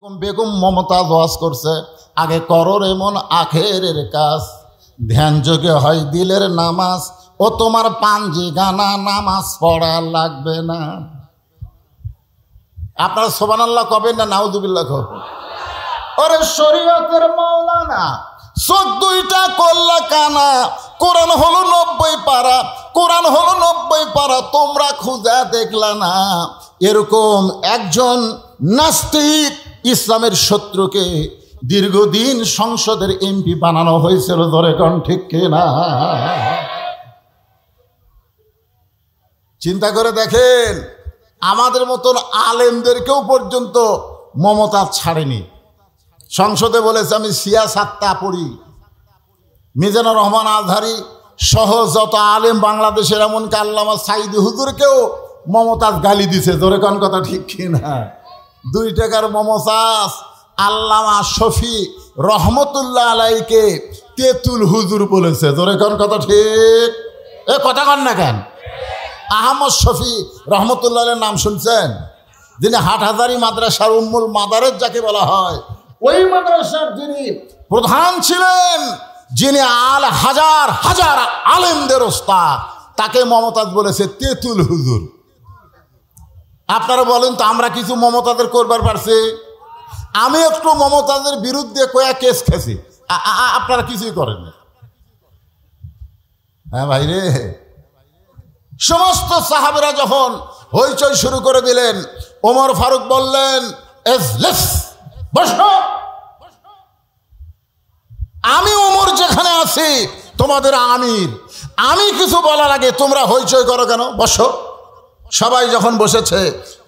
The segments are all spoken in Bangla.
বেগম মমতাজ ওয়াজ করছে, আগে করো এমন আখেরের কাজ, ধ্যান যোগে হয় দিলের নামাজ, ও তোমার পাঞ্জি গানা নামাজ পড়া লাগবে না। আপনারা সুবহানাল্লাহ কবেন না নাউযুবিল্লাহ কবেন? ওরে শরীয়তের মাওলানা 14টা করলা কানা, কোরআন হলো 90 পারা, কোরআন হলো 90 পারা, তোমরা খুঁজা দেখলা না। এরকম একজন নাস্তিক ইসলামের শত্রুকে দীর্ঘদিন সংসদের এমপি বানানো হয়েছিল। ধরে কোন ঠিক কিনা? চিন্তা করে দেখেন, আমাদের মতন আলেমদেরকেও পর্যন্ত মমতা ছাড়েনি। সংসদে বলেছে আমি সিয়াসাত্তা পড়ি। মিজানুর রহমান আজহারি সহ যত আলেম বাংলাদেশের, এমনকি আল্লামা সাইদি হুজুরকেও মমতাজ গালি দিছে। জোরে কোন কথা ঠিক কিনা? 2 টাকার মমতাজ আল্লামা শফি রহমতুল্লাহ আলাইকে তেতুল হুজুর বলেছে। জোরে কোন কথা ঠিক? এ কথা কন না কেন? আহমদ শফি রহমতুল্লাহ আলাইহির নাম শুনছেন? যিনি হাটহাজারী মাদ্রাসার উম্মুল মাদারেজ যাকে বলা হয়, ওই মাদ্রাসার যিনি প্রধান ছিলেন, যিনি হাজার হাজার আলেমদের ওস্তাদ, তাকে মমতাজ বলেছে তেতুল হুজুর। আপনারা বলেন তো, আমরা কিছু মমতাজের করবার পারছি? আমি একটু মমতাজের বিরুদ্ধে কয়া কেস খেয়েছি, আপনারা কিছুই করেন না। হ্যাঁ ভাই রে, সমস্ত সাহাবেরা যখন হইচই শুরু করে দিলেন, ওমর ফারুক বললেন বসো, আমি ওমর যেখানে আছি তোমাদের আমির, আমি কিছু বলার আগে তোমরা হইচই করো কেন? বসো। সবাই যখন বসেছে,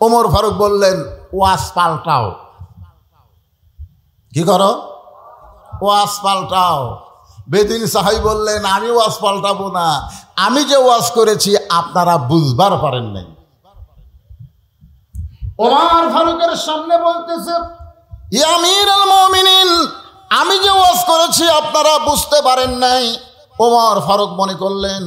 ওমর ফারুক বললেন ওয়াজ পাল্টাও। কি করো? ওয়াজ পাল্টাও। বেদিন সাহাবী বললেন আমি ওয়াজ পাল্টাবো না, আমি যে ওয়াজ করেছি আপনারা বুঝবার পারেন নাই। ওমর ফারুকের সামনে বলতেছে ইয়া আমিরুল মুমিনিন, আমি যে ওয়াজ করেছি আপনারা বুঝতে পারেন নাই। ওমর ফারুক মনে করলেন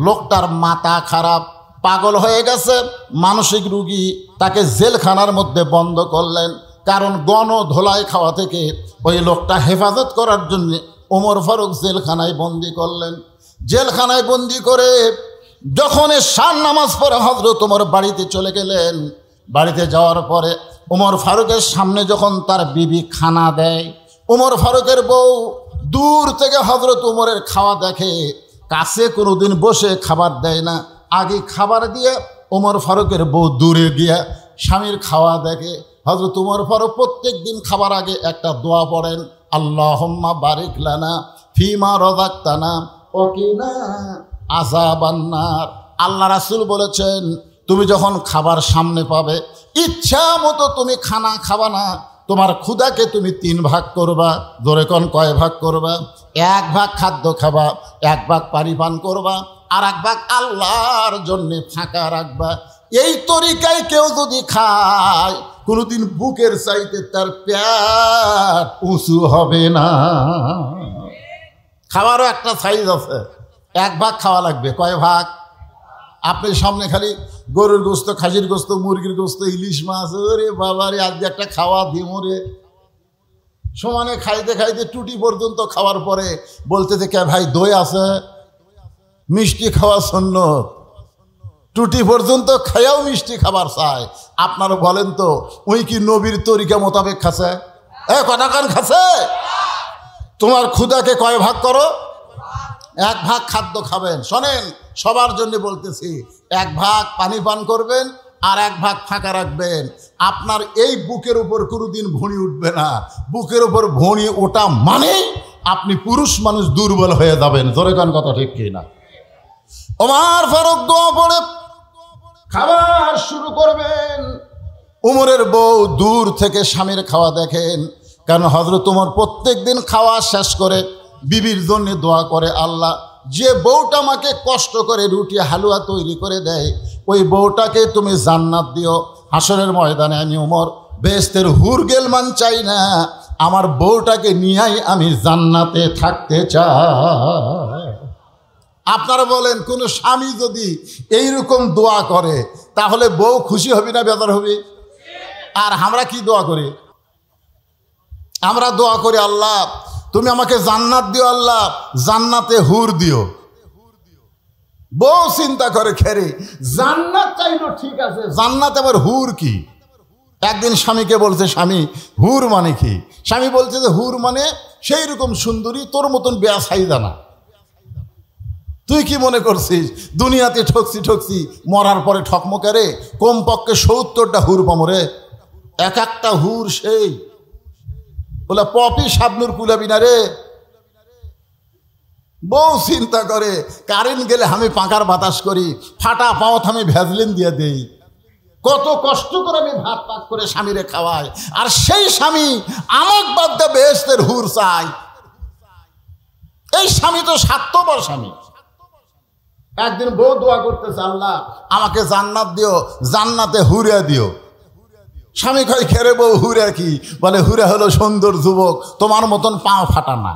লোকটার মাথা খারাপ, পাগল হয়ে গেছে, মানসিক রোগী, তাকে জেলখানার মধ্যে বন্ধ করলেন। কারণ গণধোলাই খাওয়া থেকে ওই লোকটা হেফাজত করার জন্য ওমর ফারুক জেলখানায় বন্দি করলেন। জেলখানায় বন্দি করে যখন এশার নামাজ পড়ে হযরত ওমর বাড়িতে চলে গেলেন, বাড়িতে যাওয়ার পরে ওমর ফারুকের সামনে যখন তার বিবি খানা দেয়, ওমর ফারুকের বউ দূর থেকে হযরত ওমরের খাওয়া দেখে, কাছে কোনোদিন বসে খাবার দেয় না। আগে খাবার দিয়ে ওমর ফারুকের বউ দূরে গিয়া স্বামীর খাওয়া দেখে। হযরত ওমর ফারুক প্রত্যেক দিন খাবার আগে একটা দোয়া পড়েন, আল্লাহুম্মা বারিক লানা ফিমা রাযাকতানা ওয়া কিনা আযাবান নার। আল্লাহ রাসূল বলেছেন তুমি যখন খাবার সামনে পাবে, ইচ্ছা মতো তুমি খানা খাবা না, তোমার ক্ষুধাকে তুমি 3 ভাগ করবা। ধরে কোন কয় ভাগ করবা? 1 ভাগ খাদ্য খাবা, 1 ভাগ পানি পান করবা, আর 1 ভাগ আল্লাহর জন্যে ফাঁকা রাখবা। এই তরিকায় কেউ যদি খায়, কোনোদিন বুকের চাইতে তার পেট উঁচু হবে না। খাবারও একটা সাইজ আছে, 1 ভাগ খাওয়া লাগবে। কয় ভাগ? আপনি সামনে খালি গরুর গোস্ত, খাসির গোস্ত, মুরগির গোস্ত, ইলিশ মাছ, ওরে বাবারে আজকে একটা খাওয়া দিমরে। সমানে খাইতে খাইতে টুটি পর্যন্ত খাওয়ার পরে বলতেছে কে ভাই দই আছে? মিষ্টি খাওয়া সুন্নত। টুটি পর্যন্ত খাইয়াও মিষ্টি খাবার চায়। আপনারা বলেন তো, ওই কি নবীর তরিকা মোতাবেক খাচ্ছে? কথা কান খাচ্ছে? তোমার ক্ষুধাকে কয় ভাগ করো? 1 ভাগ খাদ্য খাবেন। শোনেন, সবার জন্য বলতেছি, 1 ভাগ পানি পান করবেন, আর 1 ভাগ ফাঁকা রাখবেন। আপনার এই বুকের উপর কোনোদিন ভুঁড়ি উঠবে না। বুকের উপর ভুঁড়ি ওঠা মানে আপনি পুরুষ মানুষ দুর্বল হয়ে যাবেন। ধরে কোন কথা ঠিক কিনা? ওমর ফারুক দোয়া পড়ে খাবার শুরু করবেন। উমরের বউ দূর থেকে স্বামীর খাওয়া দেখেন, কারণ হযরত ওমর প্রত্যেক দিন খাওয়া শেষ করে বিবির জন্য দোয়া করে, আল্লাহ যে বউটা আমাকে কষ্ট করে রুটি হালুয়া তৈরি করে দেয়, ওই বউটাকে তুমি জান্নাত দিও। হাসরের ময়দানে আমি ওমর বেহেশতের হুর গেলমান চাই না, আমার বউটাকে নিয়েই আমি জান্নাতে থাকতে চাই। আপনারা বলেন, কোন স্বামী যদি এইরকম দোয়া করে তাহলে বউ খুশি হবি না বেজার হবি? আর আমরা কি দোয়া করি? আমরা দোয়া করি, আল্লাহ তুমি আমাকে জান্নাত দিও, আল্লাহ জান্নাতে হুর দিও। বউ চিন্তা করে, খেরে জান্নাত চাইলো ঠিক আছে, জান্নাতে আবার হুর কি? একদিন স্বামীকে বলছে, স্বামী হুর মানে কি? স্বামী বলছে যে হুর মানে সেই রকম সুন্দরী, তোর মতন বেয়া সাইদা না। তুই কি মনে করছিস দুনিয়াতে ঠকছি ঠকছি, মরার পরে ঠকমকে রে? কমপক্ষে 70টা হুর পামরে, এক একটা হুর সেই বলে পপি শাবনুর কুলাবি না রে। বউ চিন্তা করে, কারেন্ট গেলে আমি পাকার বাতাস করি, ফাটা পাওত আমি ভ্যাজলিন দিয়ে দেই, কত কষ্ট করে আমি ভাত পাক করে স্বামীরে খাওয়াই, আর সেই স্বামী আমাক বাদ দিয়ে বেহেশতের হুর চাই। এই স্বামী তো স্বার্থপর স্বামী। একদিন বউ দোয়া করতেছে, আল্লাহ আমাকে জান্নাত দিও, জান্নাতে হুরে দিও। স্বামী কয়, খেরে বউ হুরে কি? বলে হুরে হলো সুন্দর যুবক, তোমার মতন পাও ফাটা না।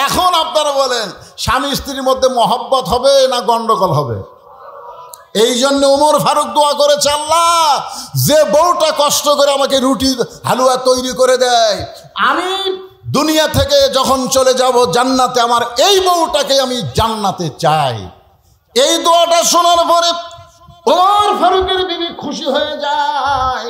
এখন আপনারা বলেন স্বামী স্ত্রীর মধ্যে মহব্বত হবে না গন্ডগোল হবে? এই জন্য ওমর ফারুক দোয়া করেছে, আল্লাহ যে বউটা কষ্ট করে আমাকে রুটি হালুয়া তৈরি করে দেয়, আমি দুনিয়া থেকে যখন চলে যাব জান্নাতে, আমার এই বউটাকে আমি জান্নাতে চাই। এই দোয়াটা শোনার পরে ওমর ফারুকের বিবি খুশি হয়ে যায়,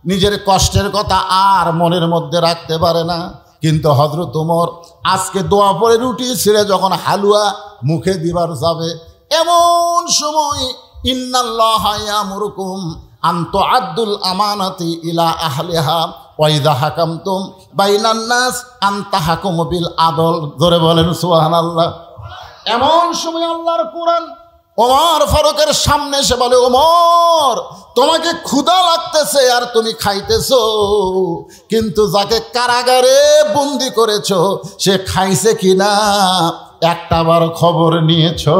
নিজের কষ্টের কথা আর মনের মধ্যে রাখতে পারে না। কিন্তু হযরত ওমর আজকে দোয়া পরে রুটি ছিঁড়ে যখন হালুয়া মুখে দিবার যাবে, এমন সময় ইন্নাল্লাহা ইয়ামুরুকুম আন তুআদ্দুল আমানাতি ইলা আহলিহা ওয়া ইযা হাকামতুম বাইনান নাস আন তাহকুমু বিল আদল। জোরে বলেন সুবহানাল্লাহ। এমন সময় আল্লাহর কোরআন ওমর ফারুকের সামনে এসে বলে, ওমর তোমাকে ক্ষুধা লাগতেছে আর তুমি খাইতেছো, কিন্তু যাকে কারাগারে বন্দি করেছো সে খাইছে কিনা একটাবার খবর নিয়েছো?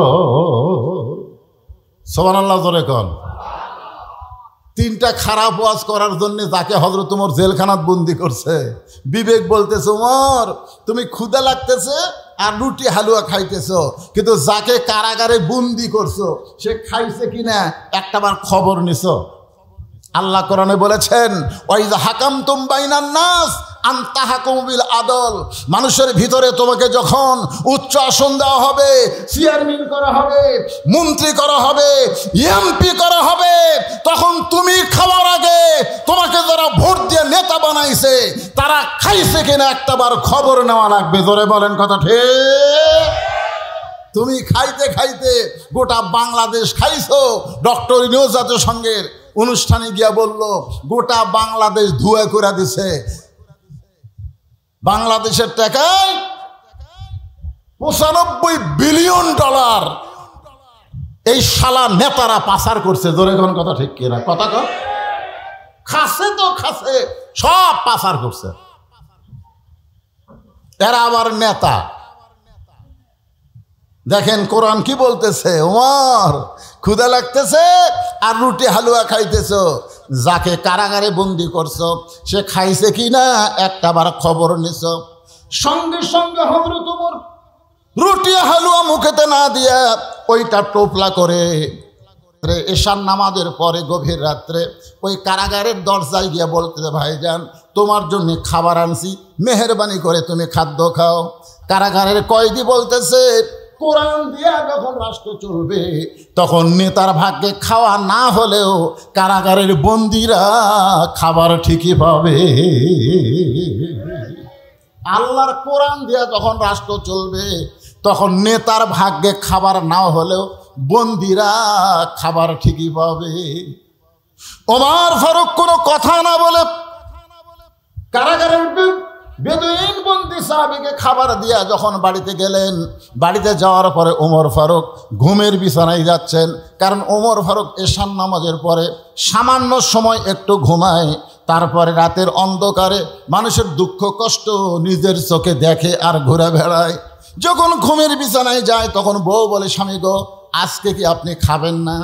সুবহানাল্লাহ জোরে কোন। তিনটা খারাপ ওয়াজ করার জন্য যাকে হযরত ওমর জেলখানাত বন্দি করছে, বিবেক বলতেছে ওমর তুমি ক্ষুধা লাগতেছে আর রুটি হালুয়া খাইতেছো, কিন্তু যাকে কারাগারে বন্দি করছো সে খাইছে কিনা একটাবার খবর নিছো? আল্লাহ কোরআনে বলেছেন, ওয়াইযা হাকামতুম বাইনান নাস আন তাহকুমু বিল আদল। মানুষের ভিতরে তোমাকে যখন উচ্চ আসন দেওয়া হবে, চেয়ারম্যান করা হবে, মন্ত্রী করা হবে, এমপি করা হবে, তখন তুমি খাওয়ার আগে তোমাকে যারা ভোট দিয়ে নেতা বানাইছে তারা খাইছে কিনা একটাবার খবর নেওয়া লাগবে। জোরে বলেন কথা ঠিক? তুমি খাইতে খাইতে গোটা বাংলাদেশ খাইছো। ডক্টর ইউনূস জাতিসংঘের অনুষ্ঠানে গিয়া বলল, গোটা বাংলাদেশ ধুয়ে করে দিছে। বাংলাদেশের টাকায় 95 বিলিয়ন ডলার এই শালা নেতারা পাচার করছে। জোরে কোন কথা ঠিক কিনা? কথা কর। খাসে তো খাসে, সব পাচার করছে। এরা আবার নেতা। দেখেন কোরআন কি বলতেছে, ওমর ক্ষুধা লাগতেছে আর রুটি হালুয়া খাইতেছো, যাকে কারাগারে বন্দি করছো সে খাইছে কিনা একটাবার খবর নিছো? সঙ্গে সঙ্গে হযরত ওমর রুটি হালুয়া মুখেতে না দিয়া ওইটা টোপলা করে এশার নামাজের পরে গভীর রাত্রে ওই কারাগারের দরজায় গিয়া বলতেছে, ভাইজান তোমার জন্য খাবার আনছি, মেহেরবানি করে তুমি খাদ্য খাও। কারাগারের কয়েদি বলতেছে, কোরআন দিয়া যখন রাষ্ট্র চলবে তখন নেতার ভাগ্যে খাওয়া না হলেও কারাগারের বন্দীরা খাবার ঠিকই পাবে। আল্লাহর কোরআন দিয়া যখন রাষ্ট্র চলবে তখন নেতার ভাগ্যে খাবার না হলেও বন্দীরা খাবার ঠিকই পাবে। ওমর ফারুক কোনো কথা না বলে কারাগারের বেদুইন বন্দি সাহাবীকে খাবার দিয়া যখন বাড়িতে গেলেন, বাড়িতে যাওয়ার পরে ওমর ফারুক ঘুমের বিছানায় যাচ্ছেন। কারণ ওমর ফারুক এশার নামাজের পরে সামান্য সময় একটু ঘুমায়, তারপরে রাতের অন্ধকারে মানুষের দুঃখ কষ্ট নিজের চোখে দেখে আর ঘুরে বেড়ায়। যখন ঘুমের বিছানায় যায় তখন বউ বলে, স্বামী গো আজকে কি আপনি খাবেন না?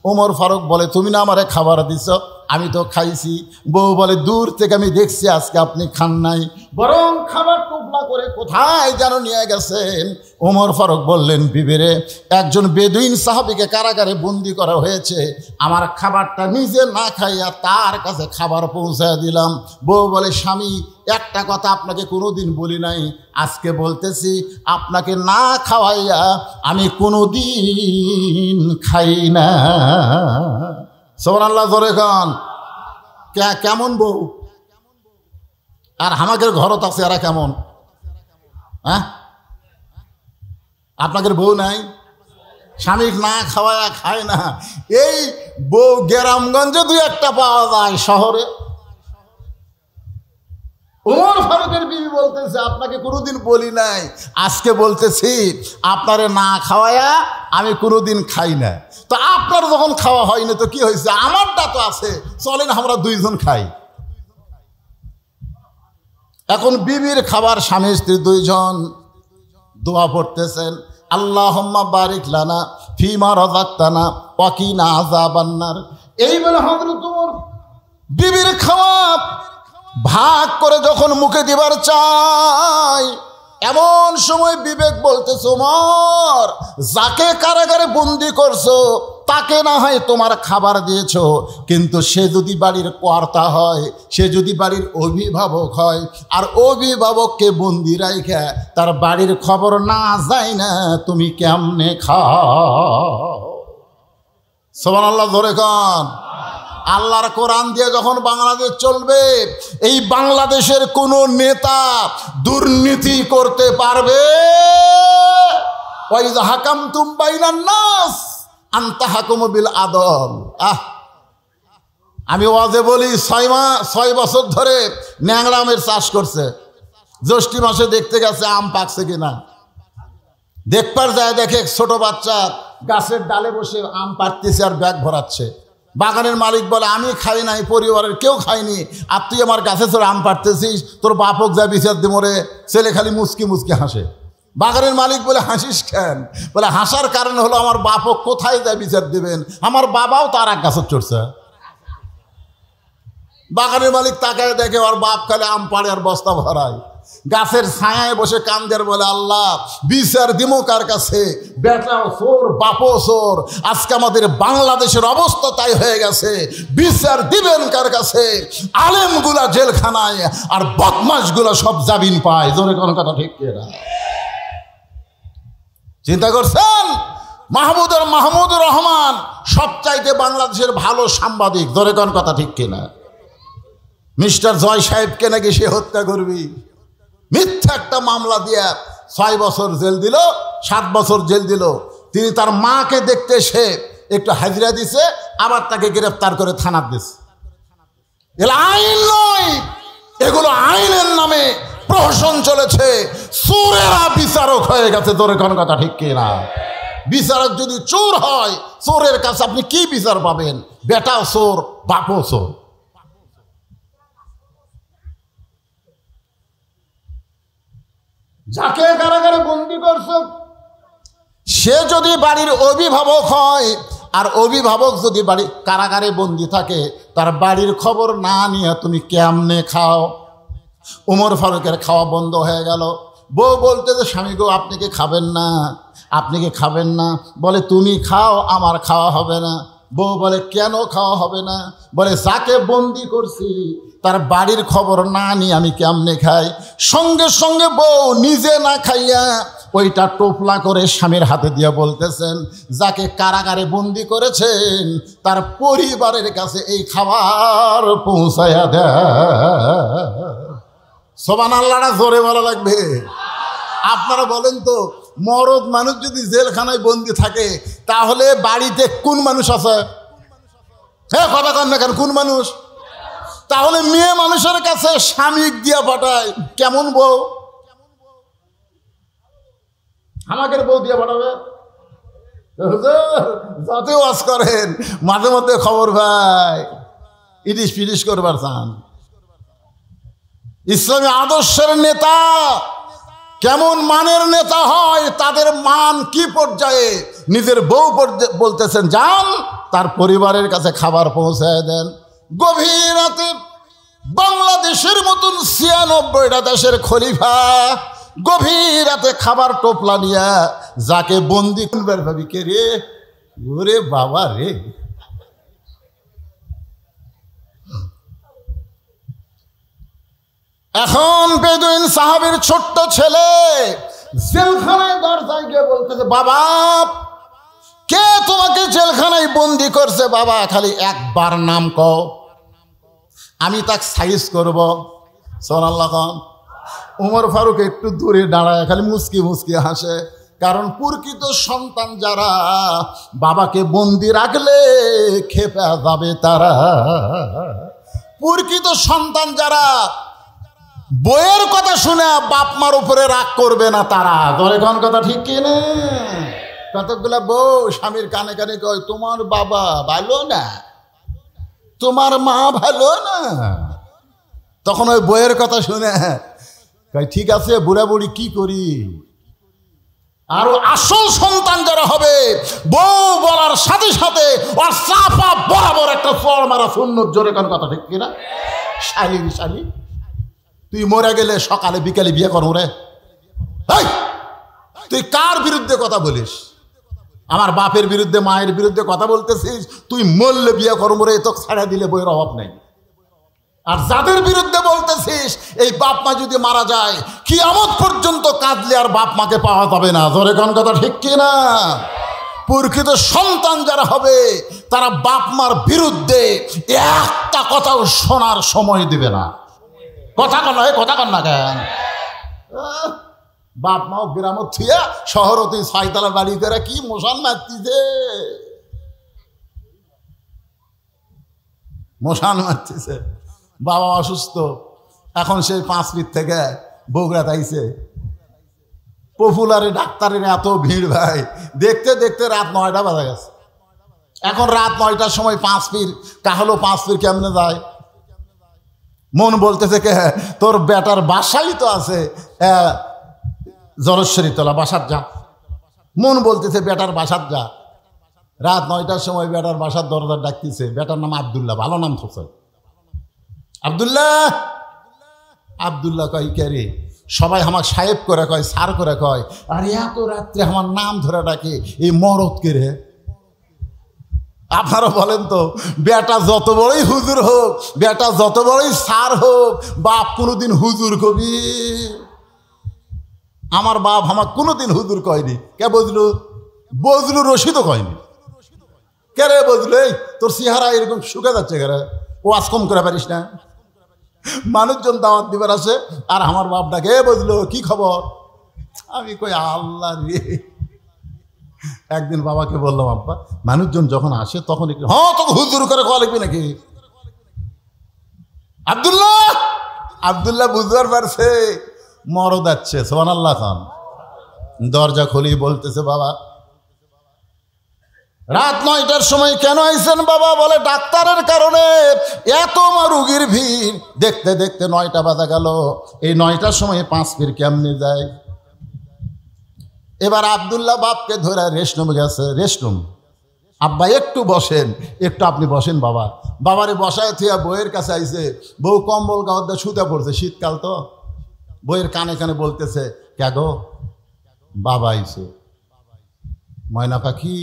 ওমর ফারুক বলে, তুমি না আমারে খাবার দিছ, আমি তো খাইছি। বউ বলে দূর থেকে আমি দেখছি আজকে আপনি খান নাই, বরং খাবার টুকলা করে কোথায় যেন নিয়ে গেছেন। ওমর ফারুক বললেন, বিবিরে, একজন বেদুইন সাহাবীকে কারাগারে বন্দি করা হয়েছে, আমার খাবারটা নিজে না খাইয়া তার কাছে খাবার পৌঁছায় দিলাম। বউ বলে, স্বামী একটা কথা আপনাকে কোনোদিন বলি নাই, আজকে বলতেছি, আপনাকে না খাওয়াইয়া আমি কোনোদিন খাই না। সুবহানাল্লাহ, জোরে গান। কেমন বউ? আর আমাদের ঘরত আছে এরা কেমন? হ্যাঁ, আপনাদের বউ নাই, স্বামী না খাওয়ায়া খায় না। এই বউ গ্রামগঞ্জে দুই একটা পাওয়া যায়, শহরে। ওমর ফারুকের বিবি বলতেছে, আপনাকে কোনোদিন বলি নাই, আজকে বলতেছি, আপনারে না খাওয়ায়া আমি কোনোদিন খাই না। তো আপনার যখন খাওয়া হয়নি তো কি হয়েছে, আমারটা তো আছে, চলেন আমরা দুইজন খাই। এখন বিবির খাবার, স্বামী স্ত্রী দুইজন দোয়া পড়তেছেন, আল্লাহুম্মা বারিক লানা ফিমা রাযাকতানা ওয়া কিনা আযাবান্নার। এই বলে হযরত ওমর বিবির খাওয়া ভাগ করে যখন মুখে দিবার চাই, এমন সময় বিবেক বলতেছে, ওমর, যাকে কারাগারে বন্দি করছো তাকে না হয় তোমার খাবার দিয়েছো, কিন্তু সে যদি বাড়ির কর্তা হয়, সে যদি বাড়ির অভিভাবক হয়, আর অভিভাবককে বন্দি রাইখা তার বাড়ির খবর না যায় না, তুমি কেমনে খাও? সুবহানাল্লাহ, ধরে কন। আল্লাহর কোরআন দিয়ে যখন বাংলাদেশ চলবে, এই বাংলাদেশের কোন নেতা দুর্নীতি করতে পারবে? ওয়াইযা হাকামতুম বাইনান নাস আন তাহকুমু বিল আদল। আমি ওয়াজে বলি, 6 বছর ধরে ন্যাংরা আমের চাষ করছে। জ্যৈষ্ঠ মাসে দেখতে গেছে আম পাকছে কিনা, দেখবার যায়, দেখে ছোট বাচ্চা গাছের ডালে বসে আম পাড়তেছে আর ব্যাগ ভরাচ্ছে। বাগানের মালিক বলে, আমি খাই নাই, পরিবারের কেউ খায়নি, আর তুই আমার গাছে তোর আম পাড়তেছিস, তোর বাপক যা বিচার দি মরে। ছেলে খালি মুচকি মুচকি হাসে। বাগানের মালিক বলে, হাসিস কেন? বলে, হাসার কারণ হলো আমার বাপক কোথায় যা বিচার দেবেন, আমার বাবাও তার এক গাছের চড়ছে। বাগানের মালিক তাকায় দেখে ওর বাপ খালি আম পাড়ে আর বস্তা ভরায়। গাছের ছায়ায় বসে কান্দের, বলে, আল্লাহ বিচার দিমো কার কাছে? বেটাও চোর, বাপও চোর। আজকে আমাদের বাংলাদেশের অবস্থা তাই হয়ে গেছে, বিচার দিবেন কার কাছে? আলেমগুলা জেলখানায় আর বদমাশগুলা সব জামিন পায়। জোরে কোন কথা ঠিক কিনা? চিন্তা করছেন? মাহমুদুর রহমান সবচাইতে বাংলাদেশের ভালো সাংবাদিক। জোরে কোন কথা ঠিক কিনা? মিস্টার জয় সাহেবকে নাকি সে হত্যা করবি, মিথ্যা একটা মামলা দিয়ে 6 বছর জেল দিল, 7 বছর জেল দিল। তিনি তার মাকে দেখতে সে একটু হাজিরা দিছে, আবার তাকে গ্রেফতার করে থানার দিছে। এগুলো আইন নয়, এগুলো আইনের নামে প্রহসন চলেছে। চোরেরা বিচারক হয়ে গেছে। তোর কোন কথা ঠিক কিনা? বিচারক যদি চোর হয়, চোরের কাছে আপনি কি বিচার পাবেন? বেটাও চোর, বাপও চোর। যাকে কারাগারে বন্দি করছো সে যদি বাড়ির অভিভাবক হয়, আর অভিভাবক যদি বাড়ি কারাগারে বন্দি থাকে, তার বাড়ির খবর না নিয়ে তুমি কেমনে খাও? ওমর ফারুকের খাওয়া বন্ধ হয়ে গেল। বউ বলতে যে, স্বামী গো, আপনি কি খাবেন না? আপনি কি খাবেন না? বলে, তুমি খাও, আমার খাওয়া হবে না। বউ বলে, কেন খাওয়া হবে না? বলে, যাকে বন্দি করছি তার বাড়ির খবর না নিয়ে আমি কেমনে খাই? সঙ্গে সঙ্গে বউ নিজে না খাইয়া ওইটা টোপলা করে স্বামীর হাতে দিয়ে বলতেছেন, যাকে কারাগারে বন্দি করেছেন তার পরিবারের কাছে এই খাবার পৌঁছায়া দেয়। সুবহানাল্লাহটা জোরে বলা লাগবে। আপনারা বলেন তো, মরদ মানুষ যদি জেলখানায় বন্দি থাকে, তাহলে বাড়িতে কোন মানুষ আছে? হ্যাঁ, কথা কন না কেন? কোন মানুষ? তাহলে মেয়ে মানুষের কাছে স্বামী দিয়া পাঠায়, কেমন বউ? আমাকে বউ দিয়া পাঠাবে? যত ওয়াজ করেন, মাঝে মধ্যে খবর ভাই ইটিস পিটিস করবার চান। ইসলামী আদর্শের নেতা কেমন মানের নেতা হয়, তাদের মান কি পর্যায়ে? নিজের বউ বলতেছেন, যান তার পরিবারের কাছে খাবার পৌঁছায় দেন। গভীর রাতে বাংলাদেশের মতন ৯৬টা দেশের খলিফা গভীর রাতে খাবার টোপলা নিয়া যাকে বন্দি করবার ভাবি কে রে, ওরে বাবা রে। এখন বেদুইন সাহাবীর ছোট্ট ছেলে জেলখানায় দরজায় গিয়ে বলতেছে, বাবা কে তোমাকে জেলখানায় বন্দি করছে? বাবা খালি একবার নাম কও, আমি তাকে সাইজ করব। সুবহানাল্লাহ খান। উমর ফারুক একটু দূরে দাঁড়ায় খালি মুচকি মুচকি হাসে, কারণ প্রকৃত সন্তান যারা বাবাকে বন্দি রাখলে খেপে যাবে তারা। প্রকৃত সন্তান যারা বইয়ের কথা শুনে বাপ মার উপরে রাগ করবে না তারা। ধরে কোন কথা ঠিক কিনা? কতগুলা বউ স্বামীর কানে কানে কয়, তোমার বাবা ভালো না, তোমার মা ভালো না। তখন ওই বইয়ের কথা শুনে কয়, ঠিক আছে বুড়া বুড়ি কি করি। আর আসল সন্তান যারা হবে বউ বলার সাথে সাথে আর চাপা বরাবর একটা ফল মারা সুন্নত। জোরে কোন কথা ঠিক কিনা? শালি শালি তুই মরে গেলে সকালে বিকালে বিয়ে করো রে। তুই কার বিরুদ্ধে কথা বলিস? আমার বাপের বিরুদ্ধে মায়ের বিরুদ্ধে কথা বলতেছিস? তুই মরলে বিয়ে করবো রে, তোকে ছাড়া দিলে বইয়ের অভাব নেই। আর যাদের বিরুদ্ধে বলতেছিস এই বাপ মা যদি মারা যায় কিয়ামত পর্যন্ত কাঁদলে আর বাপ মাকে পাওয়া যাবে না। ধরে কোন কথা ঠিক কিনা? প্রকৃত সন্তান যারা হবে তারা বাপ মার বিরুদ্ধে একটা কথাও শোনার সময় দিবে না। কথা কন না, কথা কন না কেন? বাপ মাও গ্রামত থুয়া শহরতে ৬ তলা বাড়ি করে কি মশান মারতিছে, মশান মারতেছে। বাবা অসুস্থ, এখন সেই ৫ ফিট থেকে বগুড়া তাইছে। পপুলারে ডাক্তারের এত ভিড় ভাই, দেখতে দেখতে রাত ৯টা বাজা গেছে। এখন রাত ৯টার সময় ৫ ফিট কাহলো ৫ ফিট কেমনে যায়? মন বলতেছে কে, তোর বেটার বাসাই তো আছে জলেশ্বরী তলা, বাসার যা। মন বলতেছে বেটার বাসার যা। রাত ৯টার সময় বেটার বাসার দরজা ডাকতেছে। বেটার নাম আব্দুল্লাহ, ভালো নাম থোছে। আব্দুল্লাহ আব্দুল্লাহ কয় কে রে? সবাই আমার সাহেব করে কয়, স্যার করে কয়। আর এত রাত্রে আমার নাম ধরে ডাকে, এই মরদ কে রে? আপনারা বলেন তো, বেটা যত বড়ই হুজুর হোক, বেটা যত বড়ই স্যার হোক, বাপ কোনোদিন হুজুর কবি? আমার বাপ আমার কোনোদিন হুজুর কয়নি। কে বজলু? বজলু রশিদও কয়নি। কে রে বজলু, এই তোর চেহারা এরকম শুকে যাচ্ছে কে রে? ও আজ কম করে পারিস না? মানুষজন দাওয়াত দিবার আছে আর আমার বাপ ডাকে, বজলু কি খবর? আমি কই আল্লাহ রে। একদিন বাবাকে বললাম, আব্বা মানুষজন যখন আসে তখন একটু তোকে হুজুর করে খাওয়া লাগবে নাকি? আব্দুল্লাহ আব্দুল্লাহ বুঝবার পারছে মরদ যাচ্ছে। সুবহানাল্লাহ খান। দরজা খুলি বলতেছে, বাবা রাত ৯টার সময় কেন আইছেন? বাবা বলে, ডাক্তারের কারণে এত রুগীর ভিড়। দেখতে দেখতে ৯টা বাজা গেল। এই ৯টার সময় ৫ ফিট কেমনে যায়? এবার আব্দুল্লাহ বাপকে ধরে রেস্টরুমে গেছে। রেস্টরুম, আব্বা একটু বসেন, একটু আপনি বসেন। বাবা বাবারে বসায় থিয়া বইয়ের কাছে আইছে। বউ কম্বল গাওয়া শুতে পড়ছে, শীতকাল তো। বইয়ের কানে কানে বলতেছে, কে গো? বাবা আইছে। ময়না পাখি,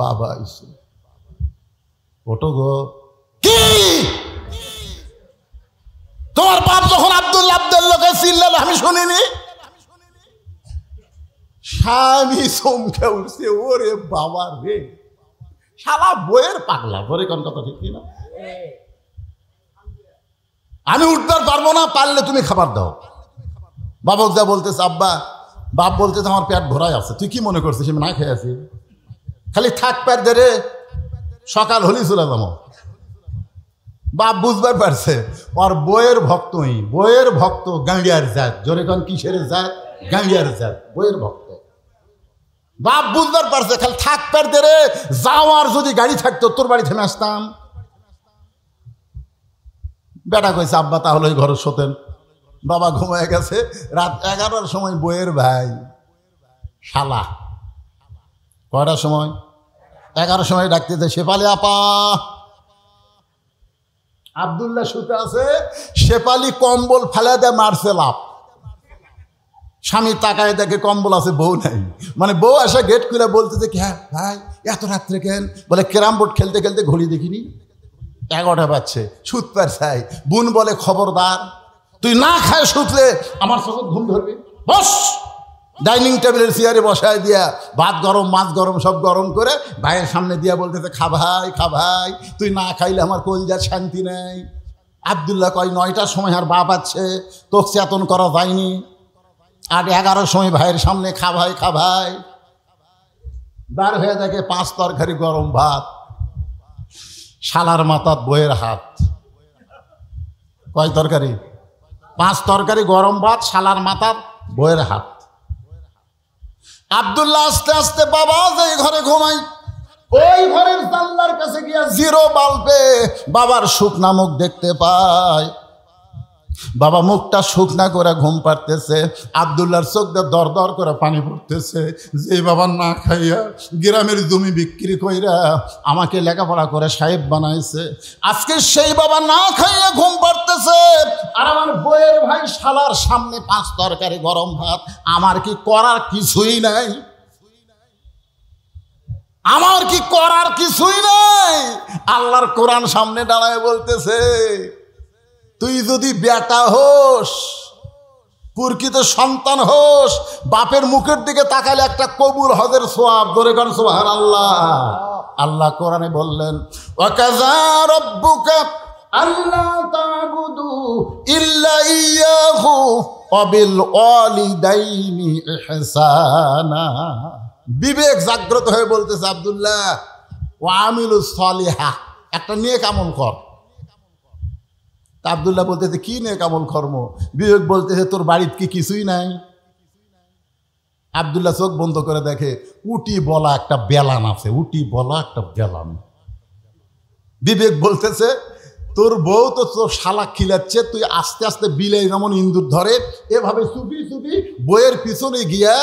বাবা আইছে, ওটো গো। কি তোমার বাপ যখন আব্দুল্লাহ আব্দুল্লাহকে চিল্লাল আমি শুনিনি? স্বামী চমকে উঠছে, ওরে বাবা রে, শালা বইয়ের পাগলা। ধরে কোন কথা ঠিক না? আমি উঠতে পারবো না, পারলে তুমি খাবার দাও। বাবা যা বলতেছে, আব্বা বাপ বলতেছে আমার পেট ভরাই আছে। তুই কি মনে করছিস আমি না খেয়ে আছি? খালি থাক পেট দে রে, সকাল হলেই চলে যাবো। বাপ বুঝবার পারছে আর বইয়ের ভক্তই, বইয়ের ভক্ত গাঙ্গিয়ার জাত। জোরে কোন কিসের জাত? গাঙ্গিয়ার জাত, বইয়ের ভক্ত। বাপ বুঝবার পারছে খালি থাক পেট দে রে, যাওয়ার যদি গাড়ি থাকতো তোর বাড়ি থেমে আসতাম। বেটা কইছে, আব্বা তাহলে ঘরে শোতেন। বাবা ঘুমায় গেছে। রাত 11টার সময় বইয়ের ভাই শালা কয়টার সময়? 11টার সময় ডাকতেছে, শেফালি আপা আব্দুল্লাহ শুতে আছে, শেফালি কম্বল ফেলে দেয়, মারছে লাভ। স্বামী তাকায় দেখে কম্বল আছে, বউ নাই। মানে বউ আসে গেট খুলে বলতেছে কি, হ্যাঁ ভাই এত রাত্রে কেন? বলে ক্যারাম বোর্ড খেলতে খেলতে ঘড়ি দেখিনি, 11টা বাজছে, সুত পার চাই। বোন বলে খবরদার, তুই না খায় শুতলে আমার চোখে ঘুম ধরবে। বস, ডাইনিং টেবিলের চেয়ারে বসায় দিয়া ভাত গরম মাছ গরম সব গরম করে ভাইয়ের সামনে দিয়া বলতেছে, খা ভাই খা ভাই, তুই না খাইলে আমার কলজার শান্তি নেই। আব্দুল্লাহ কয় 9টার সময় আর বাপ আছে, তোকে চেতন করা যায়নি। আর 11টার সময় ভাইয়ের সামনে খা ভাই খা ভাই। বার হয়ে দেখে 5 তরকারি গরম ভাত, শালার মাথার বইয়ের হাত। কয় তরকারি? 5 তরকারি গরম ভাত, শালার মাথার বইয়ের হাত। আব্দুল্লাহ আস্তে আস্তে বাবা যে ঘরে ঘুমাই, ওই ঘরের জানলার কাছে গিয়া 0 বাল্বে বাবার শুকনা মুখ দেখতে পায়। বাবা মুখটা শুকনা করে ঘুম পাড়তেছে। আব্দুল্লাহর চোখ দিয়ে দর দর করে পানি পড়তেছে। যে বাবা না খাইয়া গ্রামের জমি বিক্রি কইরা আমাকে লেখাপড়া করে সাহেব বানাইছে, আজকে সেই বাবা না খাইয়া ঘুম পাড়তেছে। আর আমার বইয়ের ভাই শালার সামনে 5 তরকারি গরম ভাত। আমার কি করার কিছুই নাই? আমার কি করার কিছুই নাই? আল্লাহর কোরআন সামনে দাঁড়ায় বলতেছে, তুই যদি বেটা হোস, প্রকৃত সন্তান হোস, বাপের মুখের দিকে তাকালে একটা কবুল হজের সওয়াব। ধরে গান সুবহানাল্লাহ। আল্লাহ কোরআনে বললেন, ওয়াকাযা রাব্বুকা আল্লা তা'বুদু ইল্লা ইয়্যাহু ওয়া বিল ওয়ালিদাইনি ইহসানা। বিবেক জাগ্রত হয়ে বলতেছে আব্দুল্লাহ, ওয়া আমিলুস সলিহা, একটা নেক আমল কর। তা আব্দুল্লাহ বলতেছে, কি নেক আমল কর্ম? বিবেক বলতেছে, তোর বাড়িতে কি কিছুই নাই? আব্দুল্লাহ চোখ বন্ধ করে দেখে উটি বলা একটা বেলান আছে, উটি বলা একটা বেলান। বিবেক বলতেছে, তোর বউ তো তোর শালা খিলাচ্ছে, তুই আস্তে আস্তে বিলে যেমন ইন্দুর ধরে এভাবে চুপি চুপি বইয়ের পিছনে গিয়া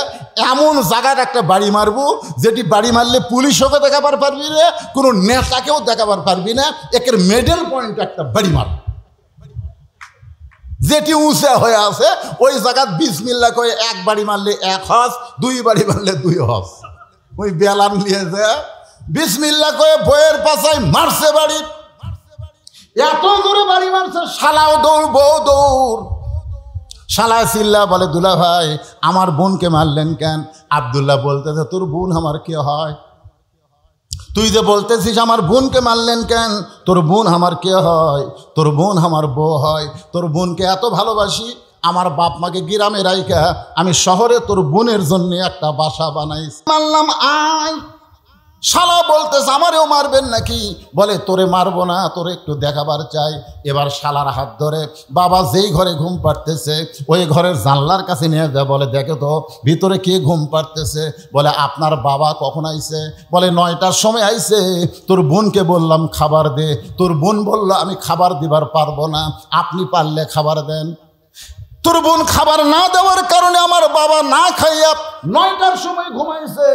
এমন জায়গার একটা বাড়ি মারবো, যেটি বাড়ি মারলে পুলিশকে দেখাবার পারবি না, কোনো নেতাকেও দেখাবার পারবি না। একের মেডেল পয়েন্ট একটা বাড়ি মার, যেটি উঁচা হয়ে আছে ওই জায়গায় বিসমিল্লাহ কয়ে 1 বাড়ি মারলে 1 হজ, 2 বাড়ি মারলে 2 হজ। ওই বেলান নিয়ে যায় বিসমিল্লাহ কয়ে বইয়ের পাশায় মারছে বাড়ি। এত জোরে বাড়ি মারছে, শালাও দৌড় বউ দৌড়। শালা চিল্লা বলে, দুলা ভাই আমার বোনকে মারলেন কেন? আব্দুল্লাহ বলতেছে, তোর বোন আমার কে হয়? তুই যে বলতেছিস আমার বোনকে মারলেন কেন, তোর বোন আমার কে হয়? তোর বোন আমার বউ হয়। তোর বোনকে এত ভালোবাসি, আমার বাপ মাকে গ্রামে রাইখা আমি শহরে তোর বোনের জন্য একটা বাসা বানাইছি। মারলাম আয়। শালা বলতেছে, আমারেও মারবেন নাকি? বলে, তোরে মারবো না, তোরে একটু দেখাবার চাই। এবার শালার হাত ধরে বাবা যেই ঘরে ঘুম পাড়তেছে ওই ঘরের জানলার কাছে নিয়ে যায়। বলে, দেখো তো ভিতরে কে ঘুম পাড়তেছে? বলে, আপনার বাবা কখন আইছে? বলে, 9টার সময় আইছে। তোর বোনকে বললাম খাবার দে, তোর বোন বলল আমি খাবার দিবার পারবো না, আপনি পারলে খাবার দেন। তোর বোন খাবার না দেওয়ার কারণে আমার বাবা না খাইয়া 9টার সময় ঘুমাইছে,